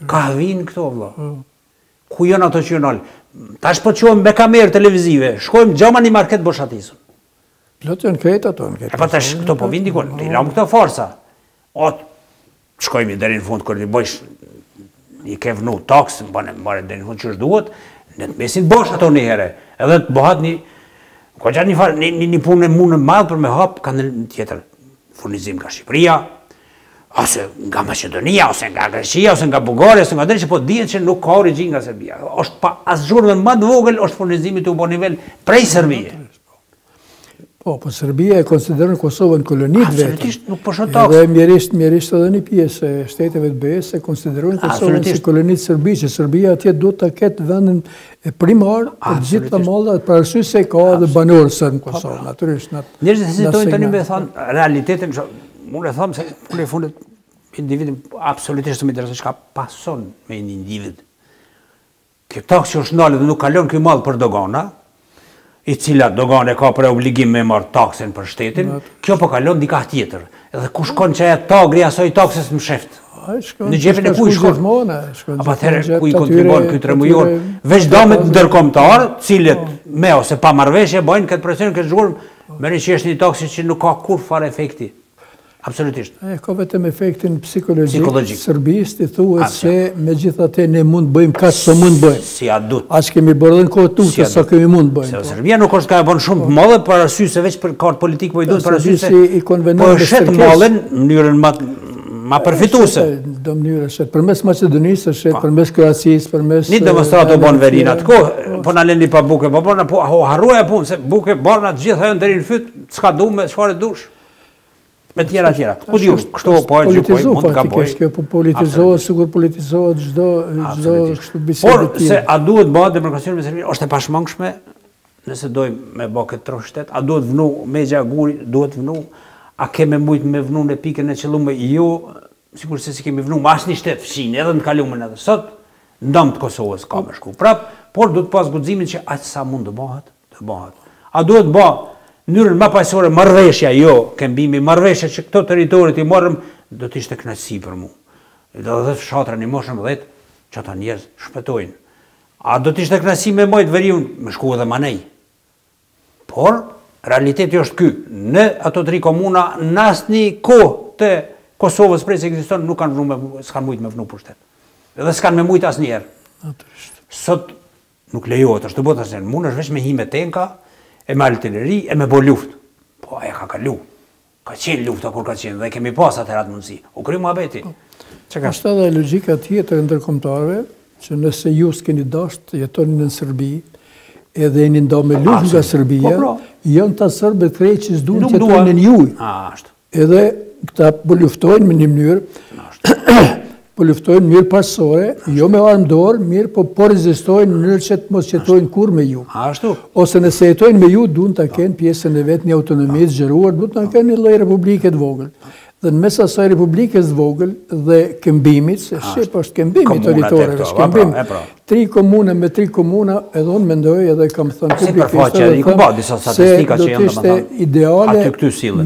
Ka vinë këto, vla. Ku jënë ato që jënë alë? Ta është po qojmë me kamerë televizive, shkojmë gjama një market boshatisën. Plot janë kretë ato. E pa tash këto po vinë dikon, të i lamë këto forsa. Shkojmë deri në fund kër një bëjsh i ke vënu taksë, bare deri në fund që është duhet, në të mesin bosh ato një here. Edhe të bëhat një, ko gjatë një punë e mundë madhë për me hapë, ka në tjetër furnizim ka Shqipëria, ose nga Maqedonia, ose nga Greqia, ose nga Bullgaria, ose nga drejtë, po dihet që nuk ka origjinë nga Serbia. Është pa asgjë më të vogël është furnizimi të u bë nivel prej Serbie. Po Serbia e konsideron Kosovën koloni vetë. Absolutisht, nuk po shoh taks. Dhe mjerisht edhe një pjesë e shteteve të BE-s e konsiderojnë Kosovën si koloni të Serbisë, që Serbia atje duhet ta ketë vendin e primar për gjithë të mallrat, për arsye se ka edhe banorë sërbë në Kosovë, natyrisht. Njerëzit hezitojnë tani me thënë realitetin, unë e them se kur e fundet individin absolutisht më intereson çka pason me një individ. Kjo taks që është ndalë dhe nuk kalon ky mall për dogana, i cila dogane ka për obligim me marrë taksin për shtetin, kjo po kalon dika tjetër. Edhe ku shkon që e tagri asoj takses më sheft? Në gjepin e ku i shkon? Apo atëherë ku i kontribuon ky tremujor? Veç damet ndërkombëtar, cilët me ose pa marrëveshje bojnë këtë presion, këtë zhurmë, merri që është një taksi që nuk ka kur fare efekti. Absolutisht. Ka vetëm efektin psikologjik. Serbisë i thuhet se megjithatë ne mund bëjmë kaq sa mund bëjmë. Si a dut. As kemi bërë në kohë tutë sa kemi mund bëjmë. Serbia nuk është ka bën shumë të madhe për arsye se veç për kartë politik po i duhet për arsye se i konvenon me shet mallën në mënyrën më përfituese. Do mënyrë shet përmes Maqedonisë, shet përmes Kroacisë, përmes një demonstratë u bën verinat kohë, po na lëni pa buke, po bona po harruaj punë se buke barna të gjitha janë deri në fyt, s'ka dume çfarë dush. Me tjera. Ku di unë, kështu po e gjykoj, mund të gaboj. Kjo po politizohet, sigur politizohet çdo kështu bisedë. Por se a duhet bëhet demokracion me Serbinë, është e pashmangshme, nëse dojmë me bë këtë troshtet, a duhet vënu Mexha Guri, duhet vënu, a keme mujt me vënu në pikën e qëllume, jo, sikur se si kemi vënu, ma asnjë shtet fshin, edhe në kalumen edhe sot, ndëm të Kosovës ka me shku prap, por duhet pas guximin që aq sa mund të bëhet. A duhet bë mënyrën më paqësore marrëveshja, jo, kembimi marrëveshja që këto territorit i marrëm, do të ishte kënaqësi për mua. Do të fshatra në moshën 10 që ata njerëz shpëtojnë. A do të ishte kënaqësi me majt veriun, me shku edhe manej. Por realiteti është ky, në ato 3 komuna në asnjë kohë të Kosovës prej se ekziston nuk kanë vënë, s'kan mujt me vënë pushtet. Edhe s'kan me mujt asnjëherë. Natyrisht. Sot nuk lejohet, është të bëhet asnjëherë. Mund është veç me hime tenka, e me artilleri, e me bo luft. Po, aja ka kalu. Ka qenë lufta kur ka qenë, dhe kemi pas atër atë mundësi. U kry muhabeti. Është edhe logjika tjetër ndërkombëtare, që nëse ju s'keni dasht, jetoni në Serbi, edhe jeni nda me luft nga Serbia, janë ta serbët krejt që s'duan që jetojnë në juj. Edhe këta po luftojnë me një mënyrë, po luftojnë në mënyrë pasore, jo me armë dorë, mirë, po rezistojnë në mënyrë që të mos jetojnë kur me ju. Ose nëse jetojnë me ju, duan ta kenë pjesën e vetë një autonomisë zgjeruar, duan ta kenë një lloj republike të vogël. Dhe në mes asaj republikës të vogël dhe këmbimit, se shqip është këmbimi territoreve, është këmbim. 3 komuna me 3 komuna, edhe unë mendoj edhe kam thënë publikisht se do të ishte ideale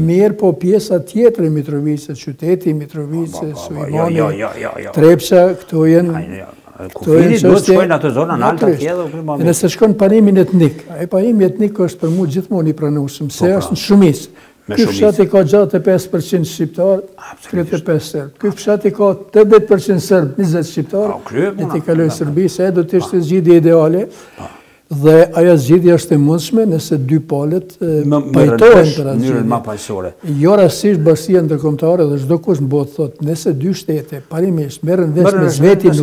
mirë, po pjesa tjetër e Mitrovicës, qyteti Mitrovicës, Sulejmani, Trepça, këto janë Kufiri duhet shkojnë atë zona në alta tjedhe. Nëse shkon parimin etnik, parimi etnik është për mu gjithmonë i pranueshëm, se është në shumicë. Ky fshat i ka 65% shqiptar, 35% serb. Ky fshat i ka 80% serb, 20% shqiptar, e ti kaloj Serbisë, do të ishte zgjidhje ideale. Dhe ajo zgjidhje është e mundshme nëse 2 palët pajtohen për atë zgjidhje. Jo rastisht bashkia ndërkombëtare dhe çdo kush në botë thotë, nëse 2 shtete parimisht merren vesh me vetin,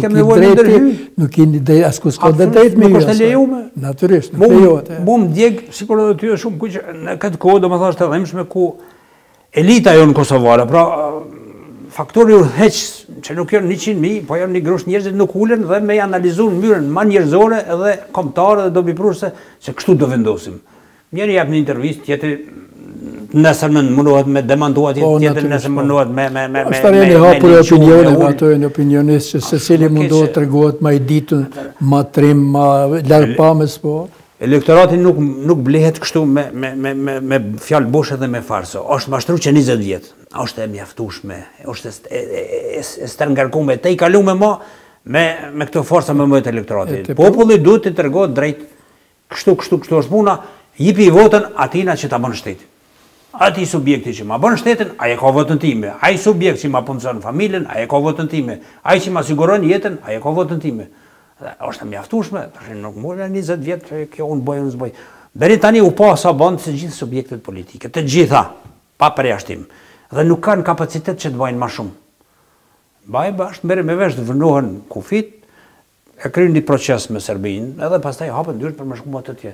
nuk i drejtë, askush ka drejt me ju. Është lejuar. Natyrisht, nuk lejohet. Bum djeg, sikur do të ty shumë kuq në këtë kohë domethënë është e dhëmshme ku elita jonë kosovare, pra faktori urheq që nuk janë 100.000, po janë një grush njerëzit nuk ulen dhe me analizu në mënyrën më njerëzore edhe kombëtare dhe dobiprurse se kështu do vendosim. Njëri jap një intervistë, tjetri nëse mundohet me demantuar, tjetri nëse mundohet me është një hapur e opinioneve, ato janë opinionistë që secili mundohet tregohet më i ditën, më trim, më larpamës, po. Elektorati nuk blehet kështu me fjalë boshe dhe me farso. Është mashtru që 20 vjetë. Është e mjaftueshme, është e stërngarkume, te i kalume me këto forca me mëjtë elektoratit. Populli duhet të tregohet drejt kështu është puna, jipi i votën atina që ta bën shteti. Ati subjekti që ma bën shtetin, aje ka votën time. Ai subjekt që ma punëson familjen, aje ka votën time. Ai që ma siguron jetën, aje ka votën time. Është mjaftueshme, nuk mund 20 vjetë kjo unë bëj, unë zbëj. Deri tani u pa sa bëndë se gjithë subjektet politike, të gjitha, pa përjashtim, dhe nuk kanë kapacitet që të bëjnë ma shumë. Bajba është merre me vesh të vënohen kufit, e kryen një proces me Serbinë, edhe pastaj hapën dyert për më shku më të tje.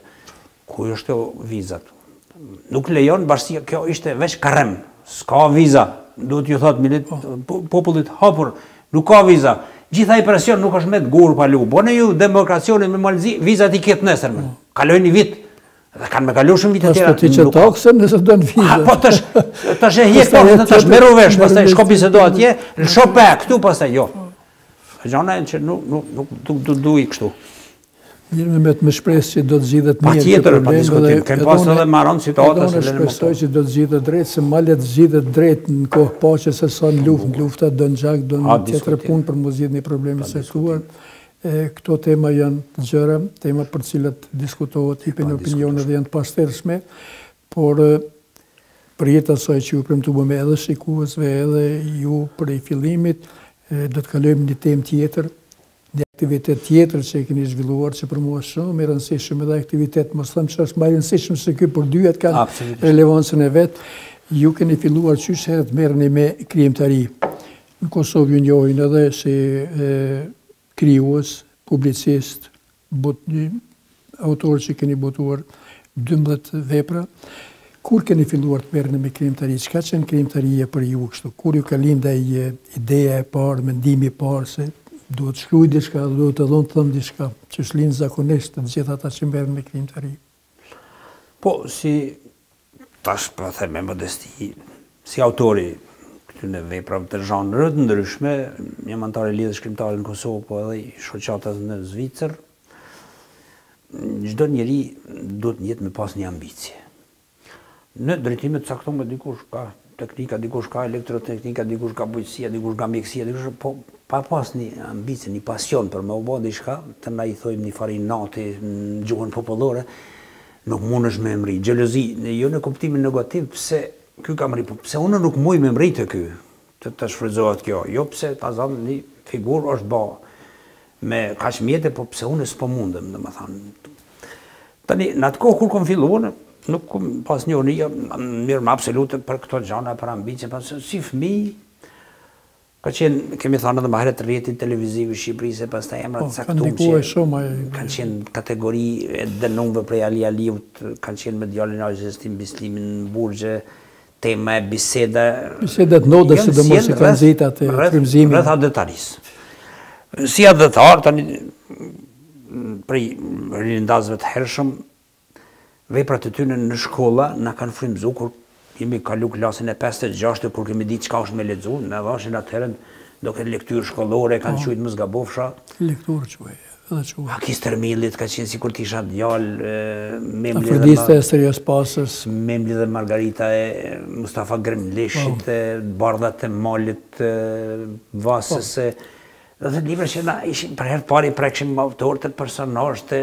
Ku është kjo vizat? Nuk lejon bashkia, kjo ishte veç karrem, s'ka viza, duhet ju thot popullit hapur, nuk ka viza. Gjitha i presion nuk është me të gurë palu, po në ju demokracionin me Malzi, vizat i ketë nesër me, kaloj një vit, dhe kanë me kalu shumë vite tjera. Ashtë ti që taksën nëse do në vizat. Po tash e hjek taksën, tash meru vesh, pastaj shko Bisedo atje, lësho pe, këtu pastaj jo. Gjana e që nuk du i kështu. Njërë me të më shpresë që do të zgjidhet mirë. Pa tjetër, pa diskutim, kemë pasë edhe maron situata se lene më. Edhe unë shpresoj që do të zgjidhet drejt, se malet zgjidhet drejt në kohë paqe se sa në luftat do në gjak, do në tjetër punë për më zgjidhni probleme seksuar. Këto tema janë të gjëra, tema për cilat diskutohet, hipen opinione dhe janë të pashtershme, por për jetë asaj që ju premtuam edhe shikuesve edhe ju për i fillimit, do të kalojmë një temë tjetër, një aktivitet tjetër që e keni zhvilluar, që për mua shumë e rëndësishëm edhe aktivitet, mos thëmë që është më rëndësishëm se ky për dyjet kanë relevancën e vetë, ju keni filluar qysh herët merrni me krijimtari. Në Kosovë ju njohin edhe si krijues, publicist, autor që keni botuar 12 vepra. Kur keni filluar të merrni me krijimtari? Çka qenë krijimtaria për ju kështu? Kur ju ka lindaj ideja e parë, mendimi i parë se duhet shkruaj diçka, duhet edhe unë të them diçka, që është lind zakonisht të gjithë ata që merren me krijimtari? Po, si tash po them me modesti, si autori këtyre veprave të zhanrë të ndryshme, jam antar i lidhjes shkrimtare në Kosovë, po edhe i shoqatës në Zvicër. Çdo njeri duhet në jetë me pas një ambicie. Në drejtime të caktuara dikush ka teknika, dikush ka elektroteknika, dikush ka bujqësia, dikush ka mjekësia, dikush po pa pas një ambicie, një pasion për me u bë diçka, të na i thojmë një farë nati në gjuhën popullore, nuk mundesh me emri. Xhelozi, jo në kuptimin negativ, pse ky ka mri, pse unë nuk muj me emri të ky, të shfrytëzohet kjo. Jo pse ta zon një figurë është bë me kaq mjete, po pse unë s'po mundem, domethënë. Tani në atë kohë kur kam filluar, nuk pas një unia mirë më absolute për këto gjana, për ambicie, si fëmijë, ka qenë, kemi thënë edhe më herët rrjeti televiziv i Shqipërisë, pastaj emrat caktuar që kanë qenë kategori e dënuar prej Ali Aliut, kanë qenë me djalin Mehmet Bislimi në Burgje, tema e Bisede. Bisedet nodë sidomos që kanë zitat e frymëzimit. Rreth adetarisë. Si adetar, tani prej rindazzave të hershëm, veprat e tyre në shkolla na kanë frymëzuar kur kemi kalu klasin e 5-6 kur kemi ditë çka është me lexuar, na dhashin atëherën do këtë lektyrë shkollore, kanë quajtur më zgabofsha. Lekturë quaj, edhe quaj. Akis Termilit ka qenë sikur të isha djalë, Memli Afrodiste e Serios Pasës, Memli dhe Margarita e Mustafa Gremleshit, Bardhat e Malit, Vasës e dhe libra që na ishin për herë pari prekshim autorët e personazh të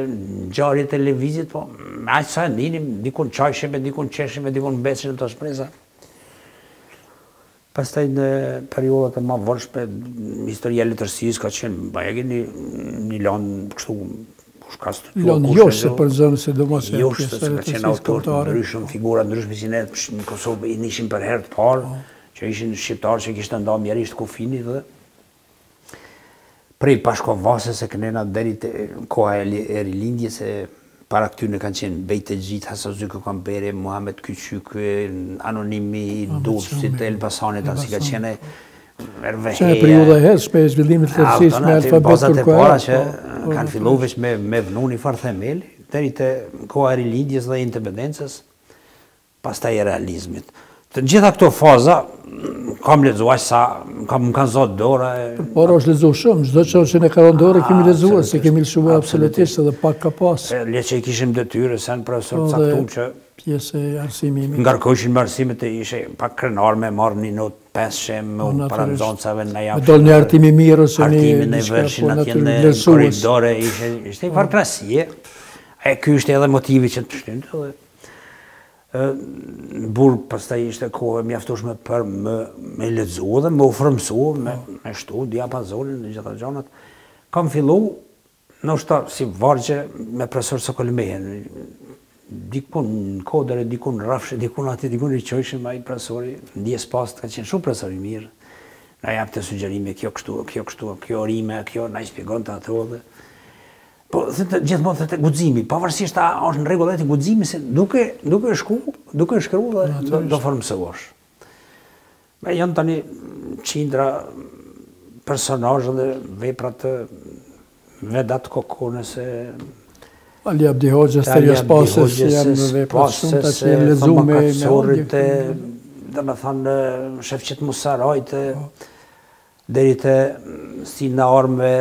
ngjarje televizit, po aq sa ndinim, dikun çajshim, dikun qeshim, dikun mbeshin të shpresa. Pastaj në periodat e më vonshme, historia e letërsisë ka qenë bajegi një lanë kështu kush ka studiuar. Lanë joshë për zonë sidomos e pjesë ka qenë autor të ndryshëm, figura ndryshme që ne në Kosovë i nishim për herë të parë, që ishin shqiptarë që kishte nda mjerisht kufini dhe prej Pashkovasës e kënena deri te koha e rilindjes e para këtyre kanë qenë Bejt e Gjitë, Hasazyku Kambere, Muhamet Kyçyk, Anonimi i Durrësit, Elbasanit, si ka qenë Erveheja. Qenë periudha e hershme e zhvillimit të letërsisë me alfabet bazat e turkoar. para që kanë filluar veç me vënë një farë themel, deri te koha e rilindjes dhe independencës, pastaj e realizmit. Të gjitha këto faza kam lexuar sa më kanë zot dora. Por është lexuar shumë, çdo çfarë që ne ka rënë dorë kemi lexuar, se kemi lëshuar absolutisht edhe pak ka pas. Le që i kishim detyrë se në profesor caktuar që pjesë e arsimimit. Ngarkoheshin me arsimet e ishe pak krenar me marrë një not 5 shem me paranxoncave në javë. Me dol një artim i mirë ose artimin e vërshin atje në korridore ishte një farë krasie. Ky ishte edhe motivi që të shtynte edhe në burg pastaj ishte kohë mjaftueshme për me lexu dhe me u frymësu me studia pazonin në gjitha gjanat. Kam fillu ndoshta si vargje me profesor Sokolmehen. Dikun në kodër, dikun në rafshë, dikun aty, dikun i qojshim ai profesori, ndjes pas ka qenë shumë profesor i mirë. na jap të sugjerime, kjo kështu, kjo rime, kjo na i shpjegon të ato dhe. Po, gjithmonë thëtë guximi, pavarësisht a është në rregull edhe guximi, se duke shkruar dhe do formësohesh. Me janë tani qindra personazhe dhe vepra të Vedat Kokonës e Ali Abdi Hoxha, Sterja Spasës, janë vepra shumë të që janë lezume me Maksorit, dhe me thanë Shefqet Musarajt, deri të Sina Arme,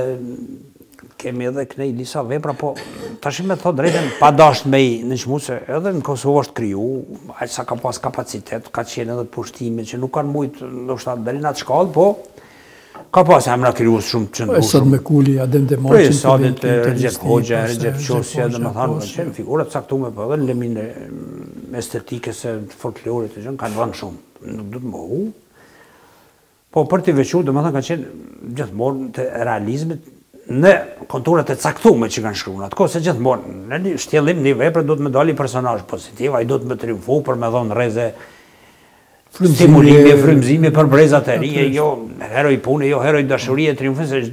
kemi edhe kënej disa vepra, po tash me thot drejtën, pa dasht me i në qmu se edhe në Kosovë është kriju, aq sa ka pas kapacitet, ka qenë edhe pushtimit që nuk kanë mujtë, ndoshta deri në atë shkallë, po ka pas emra krijues shumë të qëndrueshëm. Sot me Kuli, Adem Demarqin, Sadit Recep Hoxha, Recep Qosja, dhe me thanë, qenë figurat caktume, po edhe në lemin e estetikës e folklorit e gjënë, kanë vënë shumë, nuk du të mohu. Po për t'i veçur, dhe me thanë, ka qenë gjithmonë të realizmit në konturat e caktume që kanë shkruar. Atko se gjithmonë, në shtjellim një vepër do të me dali personazh pozitiv, ai do të me triumfu për me dhonë rreze stimulimi, frymëzimi për brezat e ri, jo heroj pune, jo heroj dashurie, triumfin, se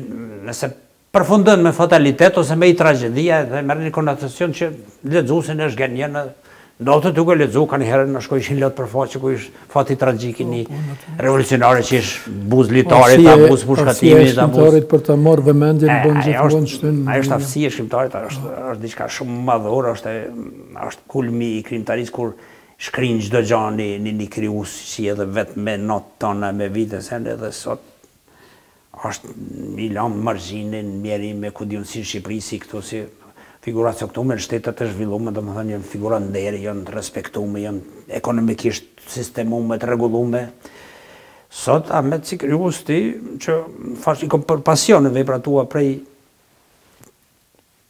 nëse përfundon me fatalitet ose me i tragjedia, dhe merr një konotacion që lexuesin është gënjen, ndodhte duke lexu kanë herë në shkojshin lot për faqe ku ish fati tragjik i një revolucionare që ish buz litare, ta buz pushkatimi, ta buz për të marrë vëmendjen bën gjithmonë shtyn. Ajo është aftësia e shkrimtarit, është diçka shumë madhore, është kulmi i krimtarisë kur shkrin çdo gjë një krijues si edhe vetë me notë tona, me vite sende, dhe sot është një lamë margjinin, mjeri me kudion si në Shqipëri, si këtu, si figurat caktume në shtetet e zhvillume, do më thënë janë figurat nderi, janë të respektume, janë ekonomikisht sistemume, të rregullume. Sot, a me si krijues ti, që fash i kom për pasion e vepra tua prej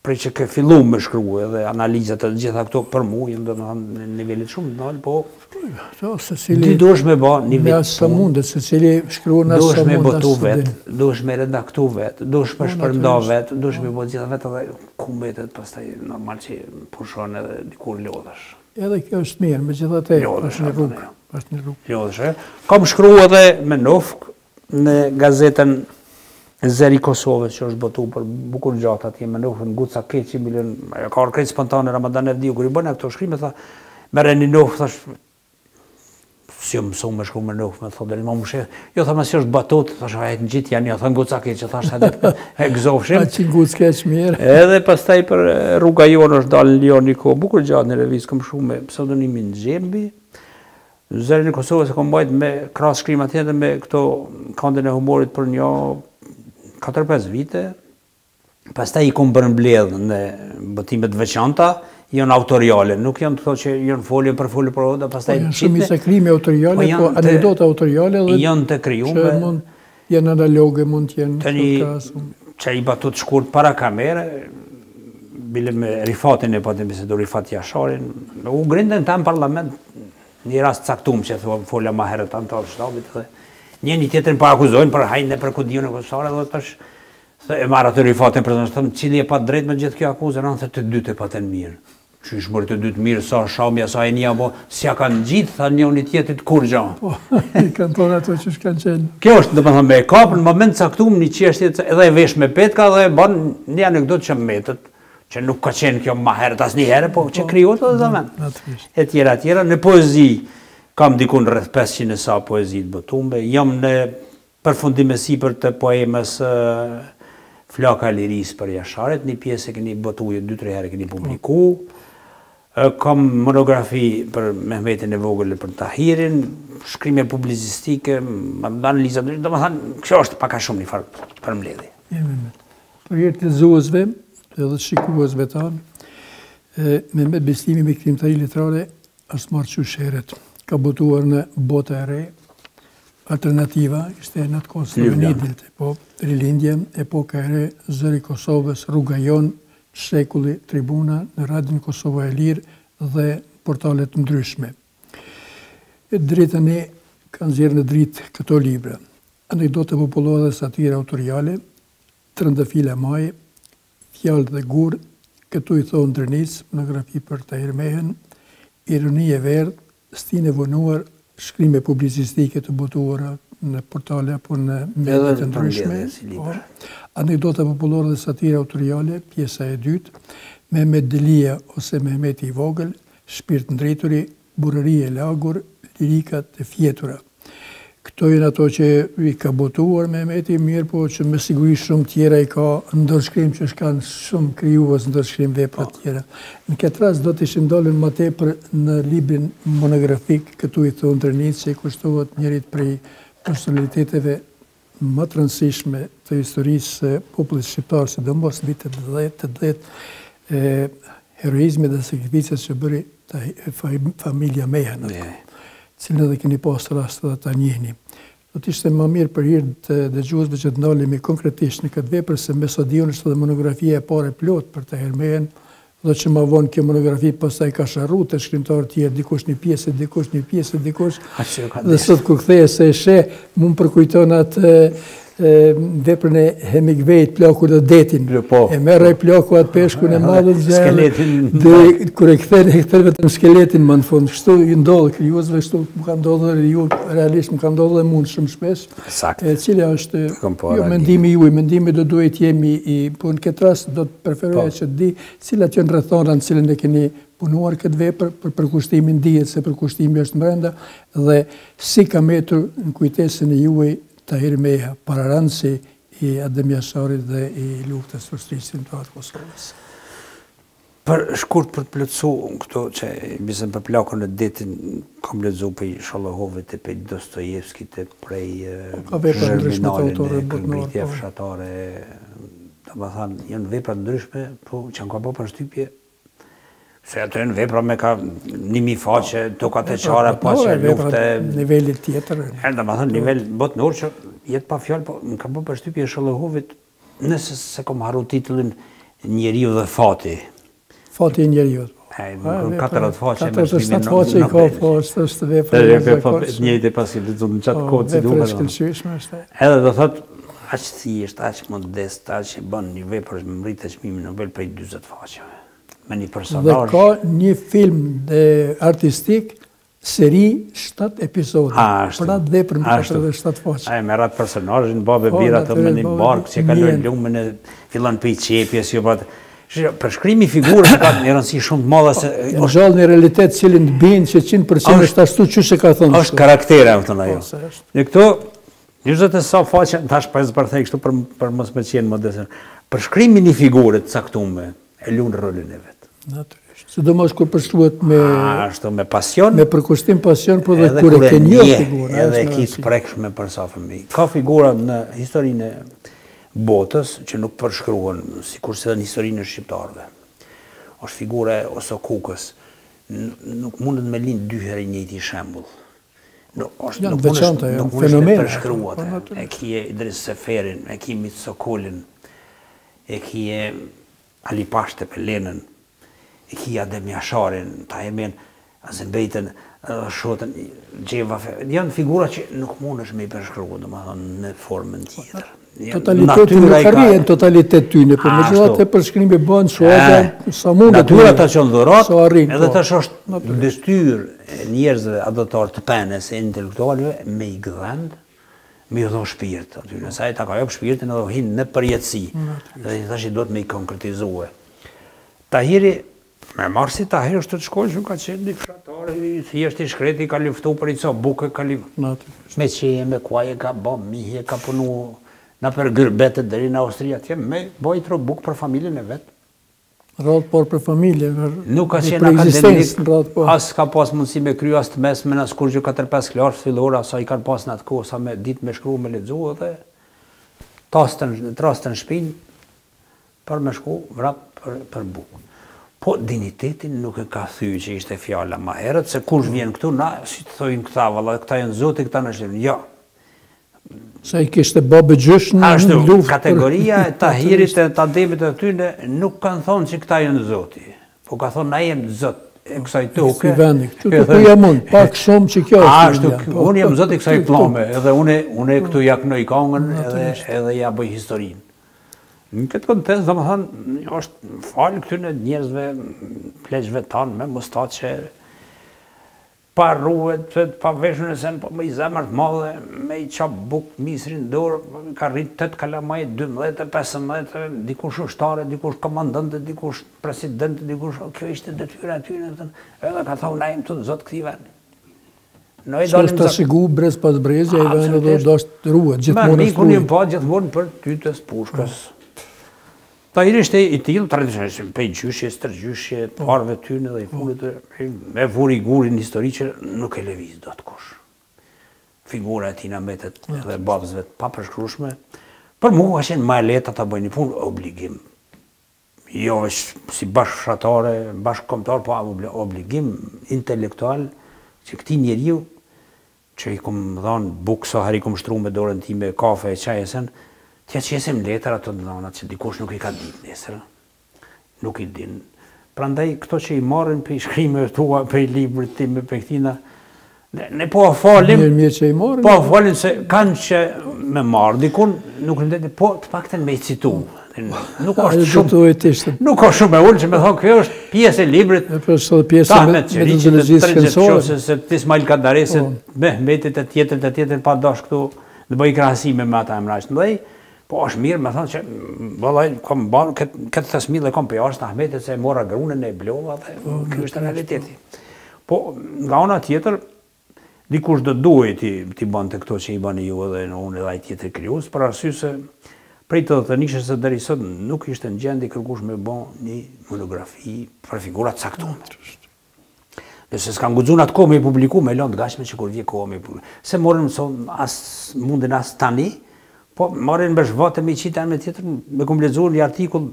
që ke fillu me shkrua dhe analizat e gjitha këto për mu, jenë në nivellit shumë të nalë, po ti duesh me ba nivellit punë, duesh me botu vetë, duesh me redaktu vetë, duesh me shpërnda vetë, duesh me botu gjitha vetë, dhe ku mbetet pastaj normal që pushon edhe dikur lodhesh. Edhe kjo është mirë, me gjitha te, është një rrugë. Lodhesh, kam shkrua edhe me nofk në gazetën Zeri Kosovës që është botu për bukur gjatë atje me nofën Guca Keqi, ka orë krejtë spontane Ramadan Evdiu, kër i bënë këto shkrime, tha, mere një nofë, thash, si mësu me shkru me nofë, me thotë, ma më shef, jo, tha, ma si është batut, thash, a e të gjithë janë, tha, Guca Keqi, thash, edhe e gëzofshim. A që Guca Keqi mirë. Edhe pastaj për rruga jonë është dalë në Lion një kohë, bukur gjatë në revizë, këm shkru me pseudonimin Gjembi, Zeri Kosovës e kom bajt me krasë shkrima tjetë me këto kandën e humorit për një 4-5 vite, pastaj i kom bërmbledhë në botimet veçanta, janë autoriale, nuk janë të thotë që janë folje për oda, pastaj janë shumë se krime autoriale, po anekdota autoriale dhe janë të krijume, janë analoge, mund të jenë që i batut shkurt para kamere, bile me Rifatin e patim bisedu Rifat Jasharin, u grinden ta në parlament, një rast caktum që folja ma herët antar shtabit, dhe një tjetërin pa akuzojnë për hajnë e për kudion e Kosare, dhe tash e marrë atë Rifatin për të thëmë, cili e pat drejt me gjithë kjo akuzë, në thë të dytë e paten mirë. Që ishë mërë të dytë mirë, sa shamja, sa e një, bo, si a kanë gjithë, tha një unë tjetërit kur gjanë. Po, i kanë tonë ato që shkanë qenë. Kjo është, dhe më thëmë, e kapë në moment caktum një qeshtje, edhe e vesh me petka dhe e banë një anekdot që metët, që nuk ka qenë kjo ma herët as një herë, po që kryot edhe zaman. E tjera, në poezi, kam dikun rreth 500 e sa poezit bëtumbe, jam në përfundim e sipër të poemës Flaka e Lirisë për Jasharit, një pjesë e keni bëtuje 2-3 herë keni publiku, kam monografi për Mehmetin e Vogël për Tahirin, shkrime publicistike, analizat, do më thanë, kjo është paka shumë një farë për mbledhje. Për jetë të zuësve, edhe shikuesve tanë, Mehmet Bislimi me krimtari letrare është marrë që sheret. Ka botuar në botë e re, alternativa, ishte në të kohë Slovenidit, po rilindje, epoka e re, Zëri Kosovës, rruga jonë, shekulli, tribuna, në Radion Kosova e Lirë dhe portalet ndryshme. Drejtën e kanë zjerë në dritë këto libra. Anekdote popullore dhe satire autoriale, Trëndafila Maj, Fjallë dhe Gurë, këtu i thonë Drënis, monografi për Tahir Mehen, Ironi e Verdë, Stinë e vonuar, shkrime publicistike të botuara, në portale apo në mediat të ndryshme. Anekdota popullore dhe satira autoriale, pjesa e dytë, Mehmet Dielli ose Mehmeti i vogël, shpirt ndrituri, burrëria e lagur, lirikat e fjetura. Këto janë ato që i ka botuar Mehmeti, mirë po që me siguri shumë tjera i ka ndërshkrim që kanë shumë krijues ndërshkrim vepra tjera. Në këtë rast do të ishim dalën më tepër në librin monografik, këtu i thonë Drenic, që i kushtohet njërit prej personaliteteve më të rëndësishme të historisë popullit shqiptar, sidomos në vitet 80, heroizmi dhe sakrificës që bëri familja Meja në të, cilën edhe keni pasur rast dhe ta njihni. Do të ishte më mirë për hir të dëgjuesve që të ndalemi konkretisht në këtë vepër, se me sa diun është edhe monografia e parë plot për të Hermehen, dhe që më vonë kjo monografi pastaj ka sharruar të shkrimtarë tjerë, dikush një pjesë, dikush. Dhe sot kur kthehet se e sheh, më përkujton atë veprën e Hemingwayt, Plaku dhe detin. E merr ai plaku atë peshkun e madh dhe kur e kthen vetëm skeletin më në fund. Kështu i ndodh krijuesve, kështu më ka ndodhur ju, realisht më ka ndodhur dhe mund shumë shpesh. E cila është jo mendimi juaj, mendimi do duhet jemi po në këtë rast do të preferoja që të di cilat janë rrethona në cilën e keni punuar këtë vepër, për përkushtimin dihet se përkushtimi është brenda dhe si ka metur në kujtesën e juaj Tahir Meja, pararanësi i Adem Jasharit dhe i luftës së shqiptarëve të Kosovës. Për shkurt për të plotësu këto që bisem për plakun e detin, kam lexuar për Shallohovit e për Dostojevskit e prej Zherminalin e Këngritje fshatare, domethënë janë vepra ndryshme, po që ka bërë përshtypje se ato janë vepra me ka 1000 faqe, tokat e qara, paqe, lufte. Nivelit tjetër. Domethënë nivel botnor që jetë pa fjalë, po më ka bërë përshtypje e Shallohovit, nëse se kam harru titullin Njeriu dhe fati. Fati i njeriu. 40 faqe me shkrimin në faqe i ka, po është vepra. Njëjtë pasi lexon në çat kohë si duhet. Edhe do thot aq thjesht, aq modest, aq e bën një vepër me mbritë çmimin Nobel prej 40 faqeve. Me një personazh. Dhe ka një film artistik, seri 7 episode. Për atë veprën me 47 faqe. Ai merr atë personazhin, babë bira atë me një bark që kalon lumën e fillon për qepjes, jo pat. Përshkrimi i figurës ka një rëndësi shumë të madhe se është gjallë një realitet cilin të bin që 100% është ashtu çu se ka thënë. Është karaktera thonë ajo. Në këto 20 e sa faqe tash pa zbërthej kështu për mos më qenë modest. Përshkrimi i figurës caktuar e lun rolin e vet. Natyrisht. Sidomos kur përshkruhet me pasion, me përkushtim pasion, por dhe kur e ke një figurë, edhe e ke të prekshme për sa fëmijë. Ka figura në historinë e botës që nuk përshkruhen, sikurse në historinë e shqiptarëve. Është figura e Osokukës. Nuk mundet me lind dy herë njëjti shembull. Nuk mundet të përshkruhet. E kije Idris Seferin, e kije Mit Sokolin, e kije Ali Pashte Pelenën, e kije Adem Jasharin, Tahirmen, Azembejten, Shotën, Gjeva. Janë figura që nuk mundesh me i përshkruhet, domethënë në formën tjetër. Totalitetin nuk arrijen totalitet tyne, për me gjithat e përshkrimi bënë shuajta sa mundet. Natyra ta qënë dhurat, edhe tash është destyr njerëzve adoptar të penes e intelektualve me i gëdhend, me i dho shpirt. Nësaj ta ka jop shpirtin edhe hinë në përjetësi, dhe tash i do të me i konkretizue. Tahiri, me marë si Tahiri është të shkojnë që ka qenë një fshatar, thjesht i shkreti ka luftu për i co buke, me qeje, me kuaje ka bo, mihje ka punu, na për gërbetet dheri në Austria, atje me boj tro buk për familjen e vetë. Radhë por për familje, nuk ka qenë akademik, as ka pas mundësi me kryu, as të mesme, as kur që 4-5 klarë fillora, sa i kanë pas në atë kohë, sa me ditë me shkru, me ledzu, dhe trastën shpinë, për me shku, vrap për buk. Po dignitetin nuk e ka thyë që ishte fjalla ma herët, se kush vjen këtu, na, si të thojnë këta, valla, këta janë zoti, këta në shqipin, ja. Sa i kishte babë gjysh në luftë. Kategoria e Tahirit e Tademit e tyne nuk kanë thonë që këta janë zoti, po ka thonë na jem zot e kësaj toke. Këtu ku jam unë, pak shumë që kjo është. Unë jam zot i kësaj plame, edhe unë këtu jaknoj kongën edhe ja bëj historinë. Në këtë kontekst, domethënë, është falë këtyne njerëzve, pleqve tanë me mustaqe, pa rruhet, pa veshën e sen, po me i zemër të madhe, me i qap buk, misrin dorë, ka rritë 8 kalamaj, 12, 15, dikush ushtare, dikush komandante, dikush presidente, dikush, kjo ishte detyra e tyre, edhe ka thonë, na jem të zotë këti vendi. Që është të sigu brez pas brezja, i venë edhe do është rruhet, gjithmonë është rruhet. Me pa gjithmonë për tytës, pushkës. Ta i ishte i tilë, tradicionalisht, pej gjyshje, stërgjyshje, parve tyne dhe i funit, me vuri gurin histori që nuk e leviz do të kush. Figura e tina metet dhe babësve të papërshkrushme, për mu ka qenë ma e leta të bëjnë një punë, obligim. Jo është si bashkëshatare, bashkëkombëtar, po obligim intelektual që këti njeriu, që i kom dhanë bukë, sa her i kom shtru me dorën time, kafe e qaj e sen, tja qesim letër ato të dhanat që dikush nuk i ka ditë nesër. Nuk i din. Prandaj këto që i marrin për i shkrimeve tua, për i librit time, për këtina, ne po falim, po falim se kanë që me marrë dikun, nuk rëndeti, po të pakten me i citu. Nuk është shumë e ullë që me thonë, kjo është pjesë e librit, Tahmet Qeriqit, se Tismail Kadaresit, Mehmetit e tjetër pa dash këtu, dhe bëj krahasime me ata emraqë në dhej, po është mirë me thonë që, vëllaj, këtë thesmile kom për jashtë Ahmetit se mora grunën e blova dhe kjo është realiteti. Po, nga ona tjetër, dikush do duhet t'i banë të këto që i banë ju edhe në unë edhe aj tjetër kryus, për arsye se prej të dhe nishës e deri sot nuk ishte në gjendi kërkush me banë një monografi për figurat saktume. Nëse s'kan guxun atë kohë me i publiku, me lëndë gashme që kur vje kohë me i publiku. Se morën mundin as tani, po marrin me shvate me i qitë me tjetër, me kom lexuar një artikull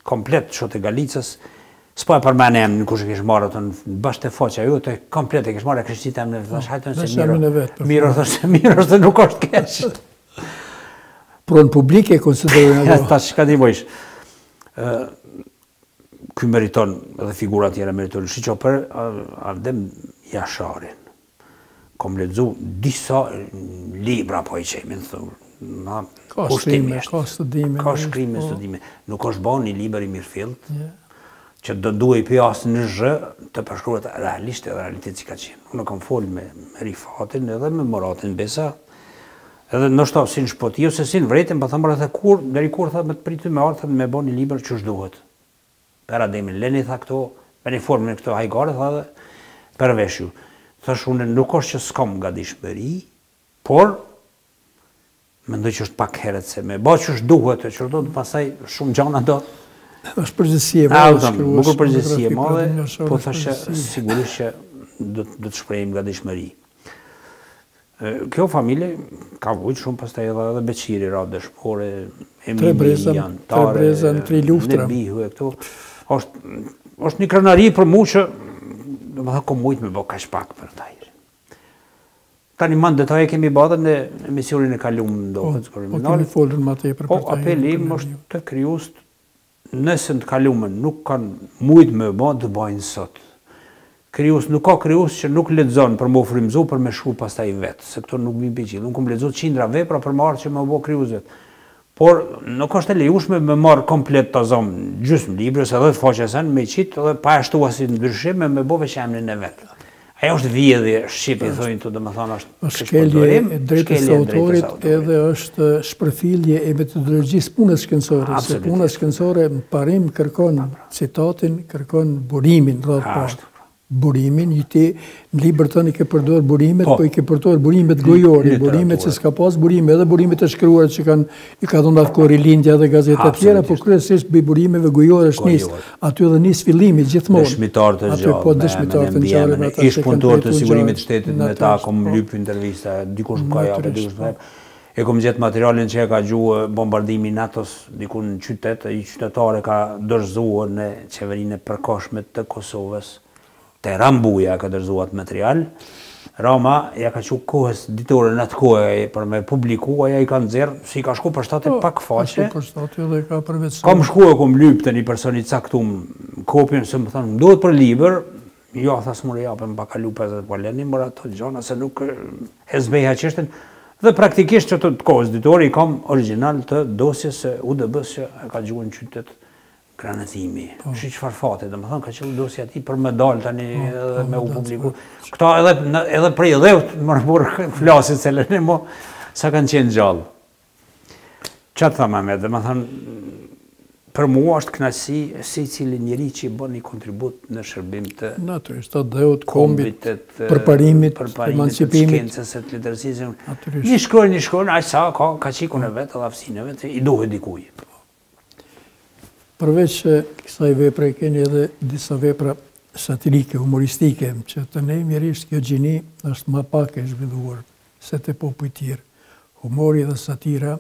komplet shote Galicës, s'po e përmene em në kush e kishë marrë atë në bashkë të foqa ju, të komplet e kishë marrë e kishë qitë em në vetë, hajtën se mirë është nuk është keqë. Pronë publike e konsiderojnë ato. Ta që ka di bojsh. Ky meriton edhe figurat tjera meriton. Shiqo për Ardem Jasharin. Kom lexu disa libra po i qemi, në thurë. Ka studime. Ka shkrime, studime. Nuk është ba një liber i mirëfillt, që do duhe i pjasë në zhë të përshkruat realisht edhe realitet që ka qenë. Unë kam folë me Rifatin edhe me Moratin Besa, edhe nështë ta si në shpoti, ose si në vretin, pa thëmë rrëthe kur, deri kur thë me të pritu me artë, me bo një liber që shduhet. Per Ademin, Leni tha këto, me një formë në këto hajgare, tha dhe përveshju. Thash unë nuk është që s'kam nga dishmëri, por, mendoj që është pak heret se me bo që shduhet, që do të pasaj shumë gjana do. është përgjësie, bukur përgjësie madhe, po thashe sigurisht që do të shprejmë nga dishmëri. Kjo familje ka vujtë shumë pastaj edhe beqiri, ra dëshmore, Emini, Jantare, Nebihu e këto. është një krenari për mu që, do më thë, kom mujtë me bo ka shpak për taj. Ta një manë detaje kemi badhe në emisionin e kalumë do këtë kriminal. Po, apelim është të kryust, nëse në kalumën nuk kanë mujtë me bo, të bajnë sot. Kryus nuk ka kryus që nuk lexon për më frimzu për me shku pas taj vetë, se këto nuk mi bëgjit. Unë kom lexu 100 vepra për marë që me bo kryus vetë. Por nuk është e lejushme me marë komplet të zonë gjysmë librës edhe të faqesen me qitë edhe pa e shtu asit në ndryshime me bo veç emnin e vetë. Ajo është vjedhje shqipi, thojnë të më thonë është shkelje e drejtës të autorit edhe është shpërfilje e metodologjisë punës shkencore. Se punës shkencore në parim kërkon citatin, kërkon burimin, burimin, në libër tënë i ke përdor burimet, po i ke përdor burimet gojore, burimet që s'ka pas burime, edhe burimet e shkruar që i ka dhënë atë kohë Rilindja dhe gazeta tjera, po kryesisht bëj burimeve gojore është nisë. Aty edhe nisë fillimi gjithmonë. Dëshmitar të gjallë, ish punëtor të sigurimit shtetit me ta, kom lypë intervista, dikush më ka japë, dikush më japë. E kom gjetë materialin që e ka gjuhë bombardimi NATO-s, dikun në qytet, i qytetare ka dorëzuar në qeverinë e përkohshme të Kosovës. Te Rambuja ka dërzuat material, Rama ja ka që kohës ditore në atë kohë për me publiku, aja i ka nëzirë, si ka shku për shtatin pak faqe. Kam shku e kom lypë të një personi caktum kopjen, se më thonë, më duhet për liber, jo, thasë më reja, për më baka lupe dhe të paleni, mërë ato gjona, se nuk e zbejha qeshtin. Dhe praktikisht që të kohës ditore i kam original të dosjes se UDB-s që e ka gjuhë në qytet granatimi, çfarë fate, domethënë ka qenë dosja e tij për me dal tani edhe me u publiku. Këta edhe prej dheut më burr flasin se lënë mo sa kanë qenë gjallë. Çfarë tha Mehmet, domethënë për mua është kënaqësi secili njeri që bën një kontribut në shërbim të natyrisht të dheut, kombit, përparimit, emancipimit, shkencës së literacisë. Një shkruan, aq sa ka çikun e vet, edhe aftësinë e vet, i duhet dikujt. Përveç kësaj vepre keni edhe disa vepra satirike, humoristike, që të ne mjerisht kjo gjini është më pak e zhvilluar se të popujt tjerë. Humori dhe satira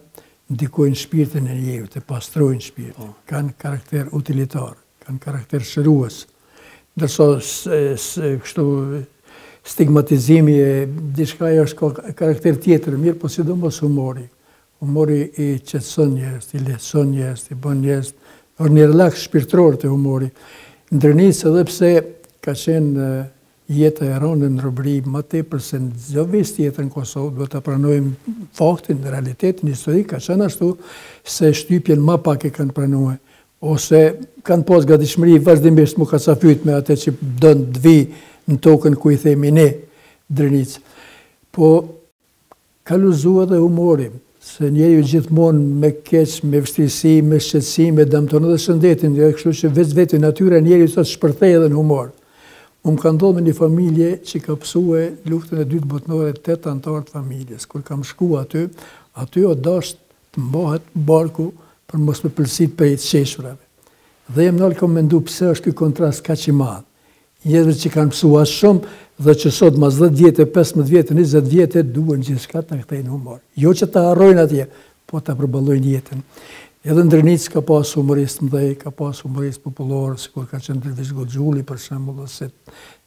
ndikojnë shpirtin e njeriut, të pastrojnë shpirtin, kanë karakter utilitar, kanë karakter shërues. Ndërsa kështu stigmatizimi e diçka është ka karakter tjetër, mirë, po sidomos humori. Humori i qetëson njerëz, i lehtëson njerëz, i bën njerëz, është një relaks shpirtëror të humori. Ndërnis edhe pse ka qenë jeta e rënë në robëri më tepër se në çdo vend tjetër në Kosovë, duhet ta pranojmë faktin, realitetin historik, ka qenë ashtu se shtypjen më pak e kanë pranuar, ose kanë pas gatishmëri vazhdimisht më kacafyt me atë që don të vi në tokën ku i themi ne drenic. Po ka luzuar edhe humori, se njeriu gjithmonë me keq, me vështirësi, me shqetësim, me dëmton edhe shëndetin, kështu që vetë natyra e njeriu sot shpërthej edhe në humor. Unë ka ndodhur me një familje që ka pësue luftën e dytë botërore 8 anëtar të familjes. Kur kam shku aty o dasht të mbahet barku për mos me pëlqit për i të qeshurave. Dhe jem nalë kam mendu pse është ky kontrast kaq i madh. Njerëzve që kanë mësuar shumë dhe që sot mas 10 vjetë, 15 vjetë, 20 vjetë duhen gjithçka ta kthejnë humor. Jo që ta harrojnë atje, po ta përballojnë jetën. Edhe në Drenic ka pas humorist mëdhej, ka pas humorist popullor, sikur ka qenë Dervish Goxhulli për shembull, ose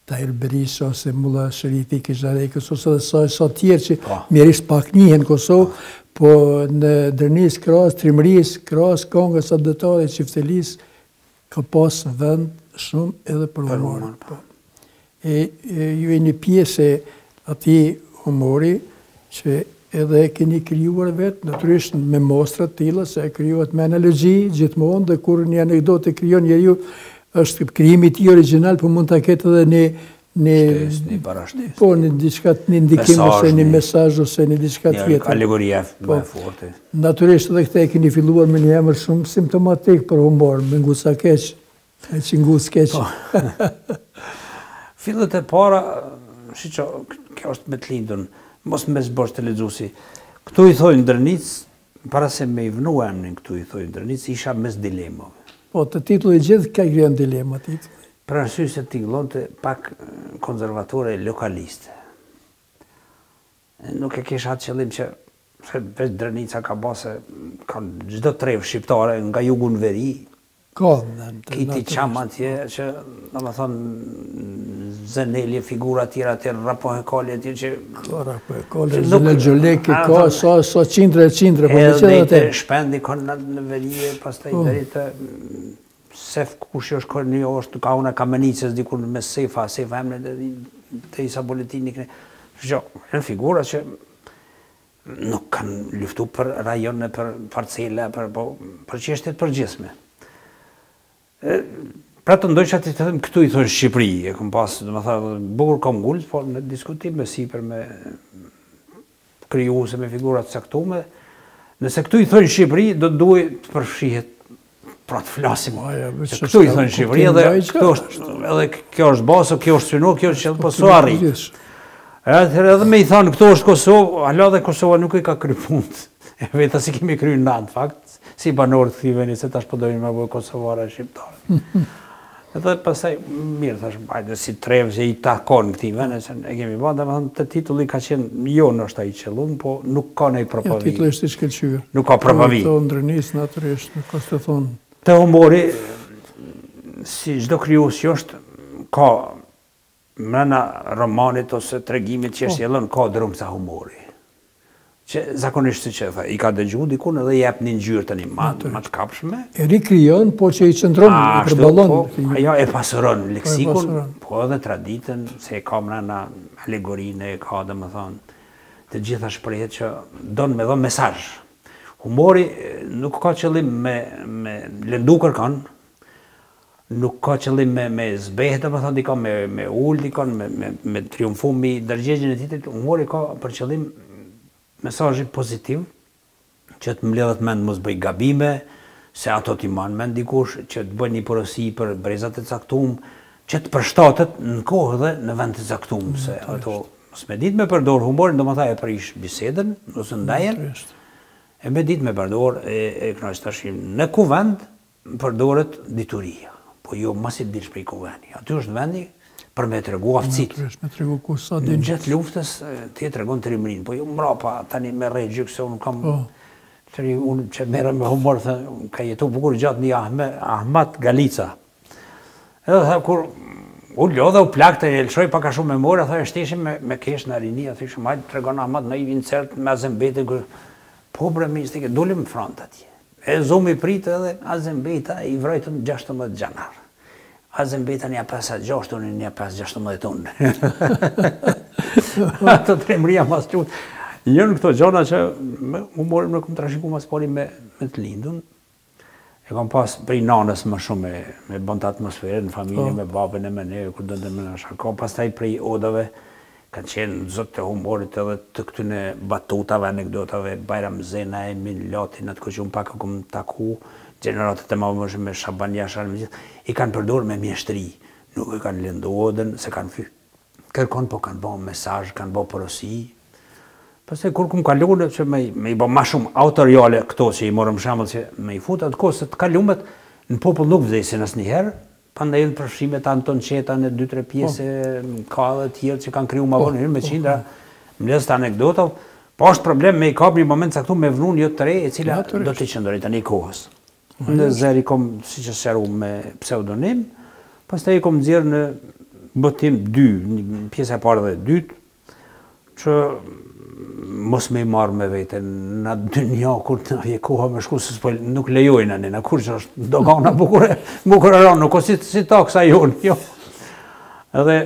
Tahir Berisha, ose Mulla Sherifi Kizharekës, ose edhe sa tjerë që mjerisht pak njihen në Kosovë, po në Drenic krahas trimërisë, krahas këngës adetare çiftelisë, ka pas vend shumë edhe për humorin. Ju e një pjesë e atij humori që edhe keni krijuar vetë, natyrisht me mostra të tilla, se krijohet me analogji gjithmonë, dhe kur një anekdotë krijon njeriu, është krijimi i tij origjinal, por mund ta ketë edhe një parashtes. Po, një diçka, një ndikim ose një mesazh ose një diçka tjetër. Një alegoria më e fortë. Natyrisht edhe këtë e keni filluar me një emër shumë simptomatik për humor, me nguca keq, e që nguc keq. Fillet e para, shiqo, kjo është me të lindën, mos me zbosh të lexuesi. Këtu i thojnë Drenic, para se me i vënu emrin këtu i thojnë Drenic, isha mes dilemave. Po, të titulli gjithë ka krijon dilema titulli. Për arsye se tingëllonte pak konservatore lokaliste. Nuk e kisha atë qëllim që veç Drenica ka base, kanë çdo trev shqiptare nga jugu në veri, kiti qam atje që, në më thonë, Zenelje, figura tjera tjera, Rapohekali atje që... Rapohekali, Zëllëgjoleki, ka sa qindre, edhe shpendi kanë në verije, pas të i veri të sef kush është kërë një është, ka una kamenicës dikur me sefa emre të isa politinik. Janë figura që nuk kanë luftu për rajone, për parcele, për çështjet përgjithshme. Pra të ndoj që ati të thëmë këtu i thonë Shqipëri, e këm pasë, dhe më thë, bukur kom gullë, po në diskutim me sipër me kriju se me figurat saktume, nëse këtu i thonë Shqipëri, do të duhe të përfshihet, pra të flasim, këtu i thonë Shqipëri, edhe kjo është basë, kjo është synu, kjo është qëllë, po so arrit. Edhe me i thonë këtu është Kosovë, hala dhe Kosova nuk i ka kry punt, e veta si kemi kry në atë fakt, si banorë të thiveni, se tash përdojnë me bojë Kosovare e Shqiptare. Edhe pasaj, mirë, thash, bajde si trevë që i takon këti vene, që e kemi ba, dhe më thënë, të titulli ka qenë, jo në është a i qëllum, po nuk ka nej propavi. Ja, titulli është i shkelqyër. Nuk ka propavi. Të ndërnis, naturisht, nuk ka së të thonë. Të humori, si gjdo kryus që është, ka mrena romanit ose tregimit që është jelën, ka drumë sa humori. Që zakonisht si që i ka dëgju dikun edhe jep një ngjyrë të një ma të kapshme. E rikrijon, po që i qëndron, i përballon. Ajo e pasuron leksikun, po edhe traditën, se e ka mrena alegorinë, e ka dhe më thonë, të gjitha shprehjet që donë me dhënë mesazh. Humori nuk ka qëllim me lëndu kërkan, nuk ka qëllim me zbehtë, më thonë dikon, me ullë dikon, me triumfum i dërgjegjën e titrit. Humori ka për qëllim mesazhi pozitiv, që të mbledhet mend mos bëj gabime, se ato t'i manë mend dikush, që të bëj një porosi për brezat e caktuar, që të përshtatet në kohë dhe në vend të caktuar, se ato mos me ditë me përdor humorin, domethënë e prish bisedën ose ndajen, e me ditë me përdor e kënaqësh tash në kuvend përdoret dituria. Po jo mos i dilsh prej kuvendi. Aty është vendi për me tregu aftësitë. Me tregu ku sa din. Gjatë luftës ti e tregon trimrin, po jo mbrapa tani me rregj se unë kam unë që merrem me humor, ka jetu bukur gjatë një Ahmat Galica. Edhe tha kur u lodha u plakte, e lëshoj pak a shumë memoria, tha shteshim me kesh në rinia, thishëm hajde tregon Ahmat në një incert me Azembete, po bre mistike, dolim në front atje. E zomi pritë edhe Azembeta i vrojtën 16 gjanar. Azembeta një pas 6 unë, një pas 16 unë. Ato tremria mas qutë. Njën këto gjona që humorin me këmë trashiku mas pari me të lindun. E kam pas prej nanës më shumë me bënd të atmosferë në familje, me babën e me neve, kur dëndë me në shako. Pas taj prej odave, kanë qenë zotë të humorit edhe të këtyne batutave, anekdotave, Bajram Zena, Emil Lati, në të ko që unë pak këmë taku, generatët e ma më me Shabanja, i kanë përdor me mjeshtri, nuk e kanë lëndu odën, se kanë fy. Kërkon po kanë bo mesazh, kanë bo porosi. Pastaj kur këmë kalune që me i bo ma shumë autoriale këto që i morëm shambull që me i fut, atë kohë se të kalumet në popull nuk vdesin asë njëherë, pandaj në përfshimet Anton Qeta në 2-3 pjese, ka dhe tjerë që kanë kriju ma vonë me qindra, mlezë të anekdotov, po është problem me i kap një moment saktu me vnun një të re, e cila do t'i qëndorit të një kohës. Në zeri kom, si që seru me pseudonim, pastaj i kom dzirë në botim 2, një pjesë e parë dhe 2, që mos me i marrë me vete, në dynja kur të vje koha me shku, se nuk lejojnë anë, në kur që është dogana bukure ranë, nuk o si taksa jonë, jo. Edhe,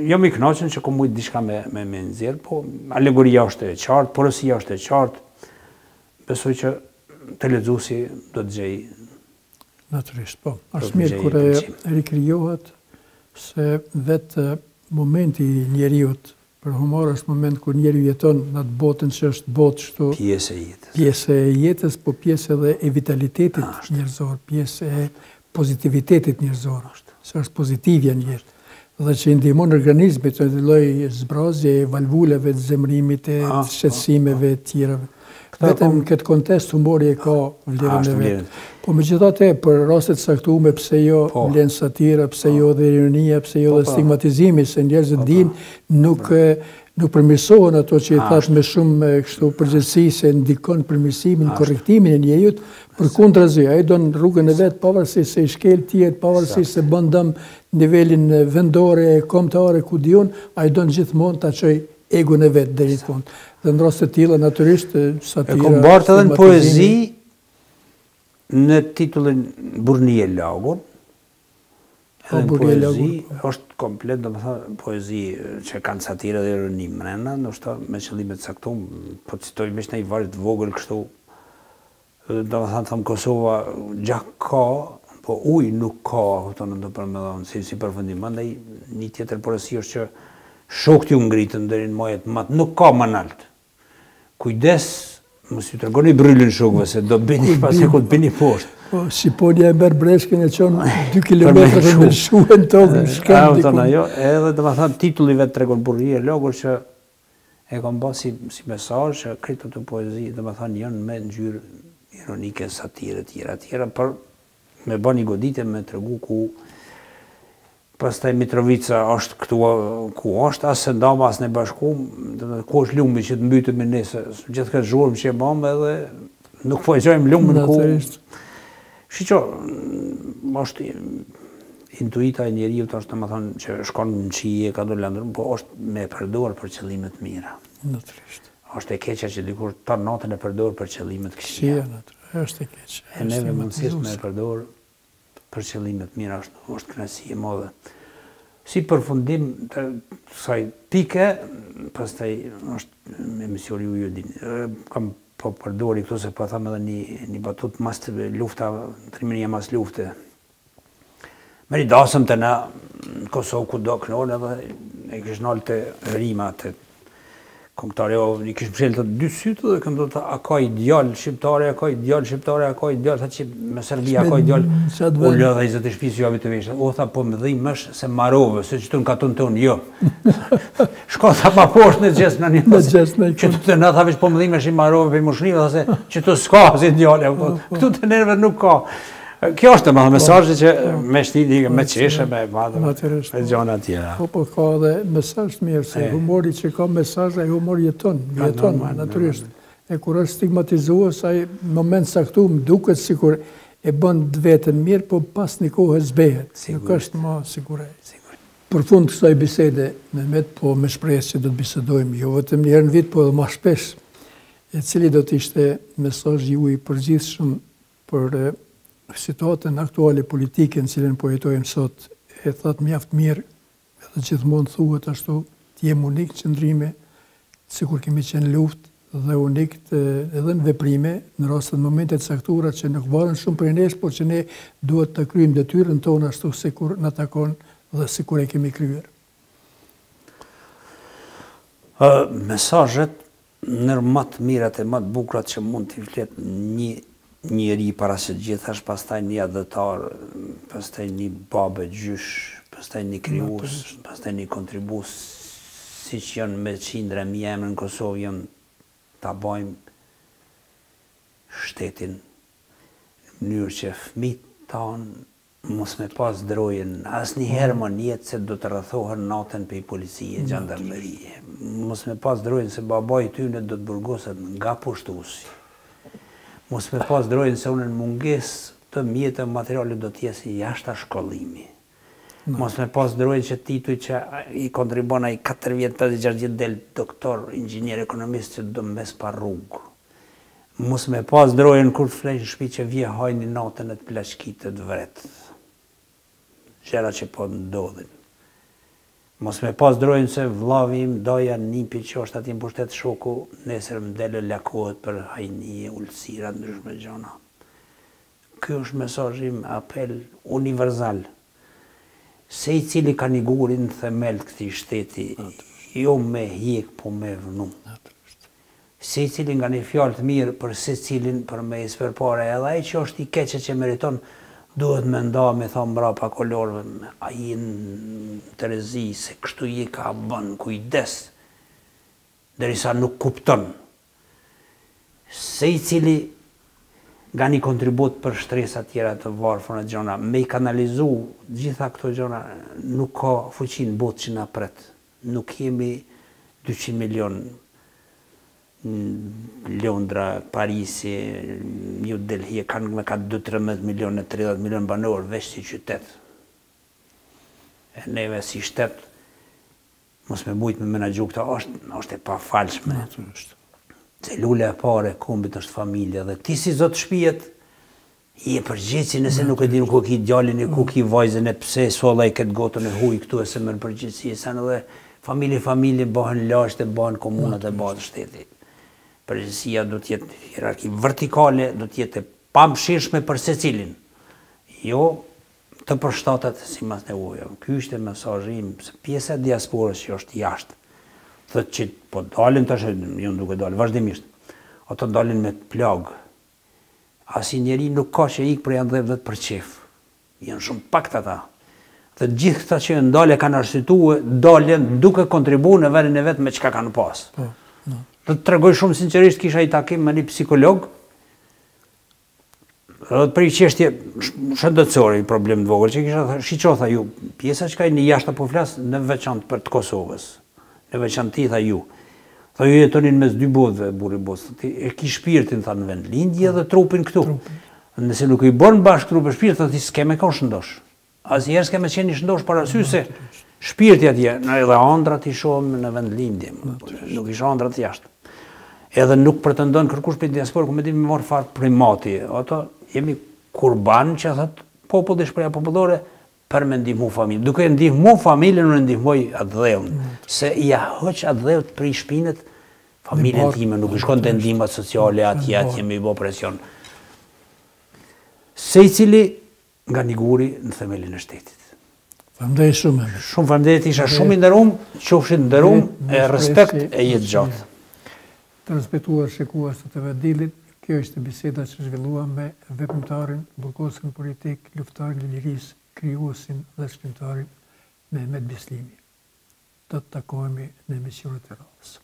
jo mi knaqen që ku mujtë dishka me nëzirë, po alegoria është e qartë, porosia është e qartë, besoj që të lexuesi do të gjej. Natyrisht, po. Është mirë kur e rikrijohet se vetë momenti i njeriut për humor është moment kur njeriu jeton në atë botën që është botë kështu. Pjesë e jetës. Pjesë e jetës, po pjesë edhe e vitalitetit njerëzor, pjesë e pozitivitetit njerëzor. Se është pozitivja në jetë. Dhe që i ndihmon organizmit të lloj zbrazje e valvuleve të zemrimit, e shqetësimeve të tjerave. Vetëm këtë kontest humori e ka vlerën e vetë. Po megjithatë për rastet saktume pse jo vlen satira, pse jo dhe ironia, pse jo dhe stigmatizimi, se njerëzit dinë nuk përmirësohen ato që i thash me shumë kështu përgjithësi se ndikon përmirësimin, korrektimin e njeriut, përkundrazi, ai don rrugën e vet pavarësisht se i shkel tjetër, pavarësisht se bën dëm nivelin vendore, kombëtare ku diun, ai don gjithmonë ta çoj egun e vet deri në fund. Dhe në raste të tilla natyrisht satira. E kom bartë edhe në poezi në titullin Burnie Lagur. Edhe në poezi është komplet, domethënë poezi që kanë satire dhe ironi brenda, ndoshta me qëllime të caktuara, po citoj me një varg të vogël kështu. Domethënë tham Kosova gjak ka, po ujë nuk ka, kupton ndo për më dhënë si përfundim. Mandaj një tjetër porosi është që shokët ju ngritën deri në majet mat, nuk ka më nalt. Kujdes, mos ju tregoni bryllin shokëve se do bëni pasi ku të bëni poshtë. Po Shqiponia e merr breshkën e çon 2 kilometra me shuën tokë në shkënd. Edhe domethënë titulli vet tregon Burnie Lagur që e kam bërë si mesazh që kritot të poezi domethënë janë me ngjyrë ironike, satire të tjera, për me bën një goditje me tregu ku pastaj Mitrovica është këtu ku është, as ndama as në bashkum, ku është lumi që të mbytet me ne, gjithë këtë zhurmë që e bëm edhe nuk po e gjojmë lumin ku. Shiqo, është intuita e njeriut është domethënë që shkon në qije, ka do landër, po është me përdor për qëllime të mira. Natyrisht. Është e keqja që dikur ta natën e përdor për qëllime të këqija. Është e keq. E neve mundësisht me përdor për qëllime të mira është kënaqësi e madhe. Si përfundim të kësaj pike, pastaj është emisioni ju dini. Kam po përdori këtu se po tham edhe një batut mas lufta, trimëria mas lufte. Me një dasëm të na në Kosovë ku do kënonë edhe e kishë nalë të rima të këngëtare, i kishë mshel të dy sytë dhe këmë do të a ka ideal shqiptare, a ka ideal shqiptare, a ka ideal, tha që me Serbia a ka ideal, u lë dhe i zëtë shpisë javit të veshët, o tha po më dhim është se marove, se që të në katun të unë, jo. Shko tha pa poshtë në gjesë në një, që të në tha veç po më dhim është i marove për i mushrive, tha se që të s'ka si ideale, këtu të nerve nuk ka. Kjo është më mesazhi që me shtili, me qeshe, me madhe, me gjona tjera. Po ka dhe mesazh mirë, se humori që ka mesazh, ai humor jeton, natyrisht. E kur është stigmatizuar, sa i moment saktum, duket sikur e bën vetën mirë, po pas një kohë zbehet. Nuk është më sigurej. Për fund kësaj bisede, Mehmet, po me shpresë që do të bisedojmë, jo vetëm një herë në vit, po edhe më shpesh, e cili do të ishte mesazhi juaj i përgjithshëm për situatën aktuale politike në cilën po jetojmë sot, e thot mjaft mirë, edhe gjithmonë thuhet ashtu, të jem unik qëndrime, sikur kemi qenë luftë, dhe unik edhe në veprime, në rastet momentet saktura që nuk varen shumë për nesh, por që ne duhet të kryjmë detyrën tonë ashtu sikur në takon dhe sikur e kemi kryer. Mesazhet nër më të mirat e më të bukrat që mund t'i flet njëri para së gjithash, pastaj një adhëtar, pastaj një babë gjysh, pastaj një krijues, pastaj një kontribues, siç janë me qindra mijë emra në Kosovë, janë ta bëjmë shtetin në mënyrë që fëmijët tanë mos me pas drojen asnjëherë më në jetë se do të rrethohen natën pe policie, gjandarmerie. Mos me pas drojen se babai tyne do të burgoset nga pushtuesi. Mos me pas drojen se unë në munges të mjetë e materiale do t'jesi jashta shkollimi. Mos me pas drojen që tituj që i kontribona i 4 vjetë, 5-6 vjetë del doktor, inxhinier, ekonomist që do mes pa rrugë. Mos me pas drojen kur të flejnë shpi që vje hajnë natën e të plashkitë të vretë. Gjera që po ndodhin. Mos me pas drojen se vllavi im doja nipi që është ati më pushtet shoku, nesër më dele lakohet për hajnije, ulësira, ndryshme gjona. Ky është mesazhi im, apel universal. Se i cili ka një gurin themel këtij shteti, jo me hjek, po me vënu. Se i cili nga një fjalë të mirë për se cilin për me i sperpare, edhe ai që është i keqe që meriton, duhet me nda me thonë mbrapa kolorëve, a i në Terezi, se kështu i ka bën kujdes, derisa nuk kupton. Se i cili nga një kontribut për shtresat tjera të varfër në gjona, me i kanalizu gjitha këto gjona, nuk ka fuqin botë që na pret. Nuk jemi 200 milion Londra, Parisi, New Delhi, kanë me ka 2-13 milion, 30 milion banor, veç si qytet. E neve si shtet, mos me mujt me menagju këta, është e pa falshme. Celula e pare, kombit është familja, dhe ti si zotë shpijet, i e përgjithsi nëse nuk e dinu ku ki djallin e ku ki vajzën e pse sola i këtë gotën e huj këtu e se mërë përgjithsi, e sanë dhe familje bëhen lashtë e bëhen komunat e bëhen shteti. Përgjithësia do t'jetë hierarki vertikale, do t'jetë pamshirshme për secilin. Jo të përshtatet si mas nevoja. Ky është mesazhi im, se pjesa e diasporës që është jashtë. Thotë që po dalin tash, jo duke dalë vazhdimisht. Ato dalin me plagë. Asi njeri nuk ka që ikë për janë dhe vetë për qef. Janë shumë pakt ata. Dhe gjithë këta që ndale kanë arsitue, dalin duke kontribu në vendin e vetë me çka kanë pas. Dhe të tregoj shumë sinqerisht, kisha i takim me një psikolog, për i qeshtje shëndetësore, i problem të vogël, që kisha shiqotha ju, pjesa që ka i një jashtë apo flasë në veçantë për të Kosovës, në veçantë ti, tha ju. Tha ju jetonin mes dy bodhve, burri bosë, e ki shpirtin, tha në vend, lindje dhe trupin këtu. Nëse nuk i bon bashkë trup e shpirt, tha ti s'keme ka shëndosh. Asnjëherë s'keme qenë një shëndosh para sy se shpirti atje, edhe andrat i shohëm në vend lindje, nuk isha andrat jashtë. Edhe nuk pretendon kërkush për diasporë, ku me di me marë farë primati. Ato jemi kurban që thot popull dhe shpreja popullore për me ndihmu familje. Duke ndihmu familje, në ndihmoj atë dheun. Se ja hoq atë dheut për i shpinet, familjen time nuk i shkon të ndihmat sociale, atje me i bo presion. Se i cili nga një guri në themelin e shtetit. Faleminderit shumë. Shumë faleminderit, isha shumë i nderuar, qofshin nderuar e respekt e jetë gjatë. Të respektuar shikues të TV Dielit, kjo është biseda që zhvilluam me veprimtarin, burgosurin politik, luftarin e lirisë, krijuesin dhe shkrimtarin Mehmet Bislimi. Do të takohemi në emisionet e radhës.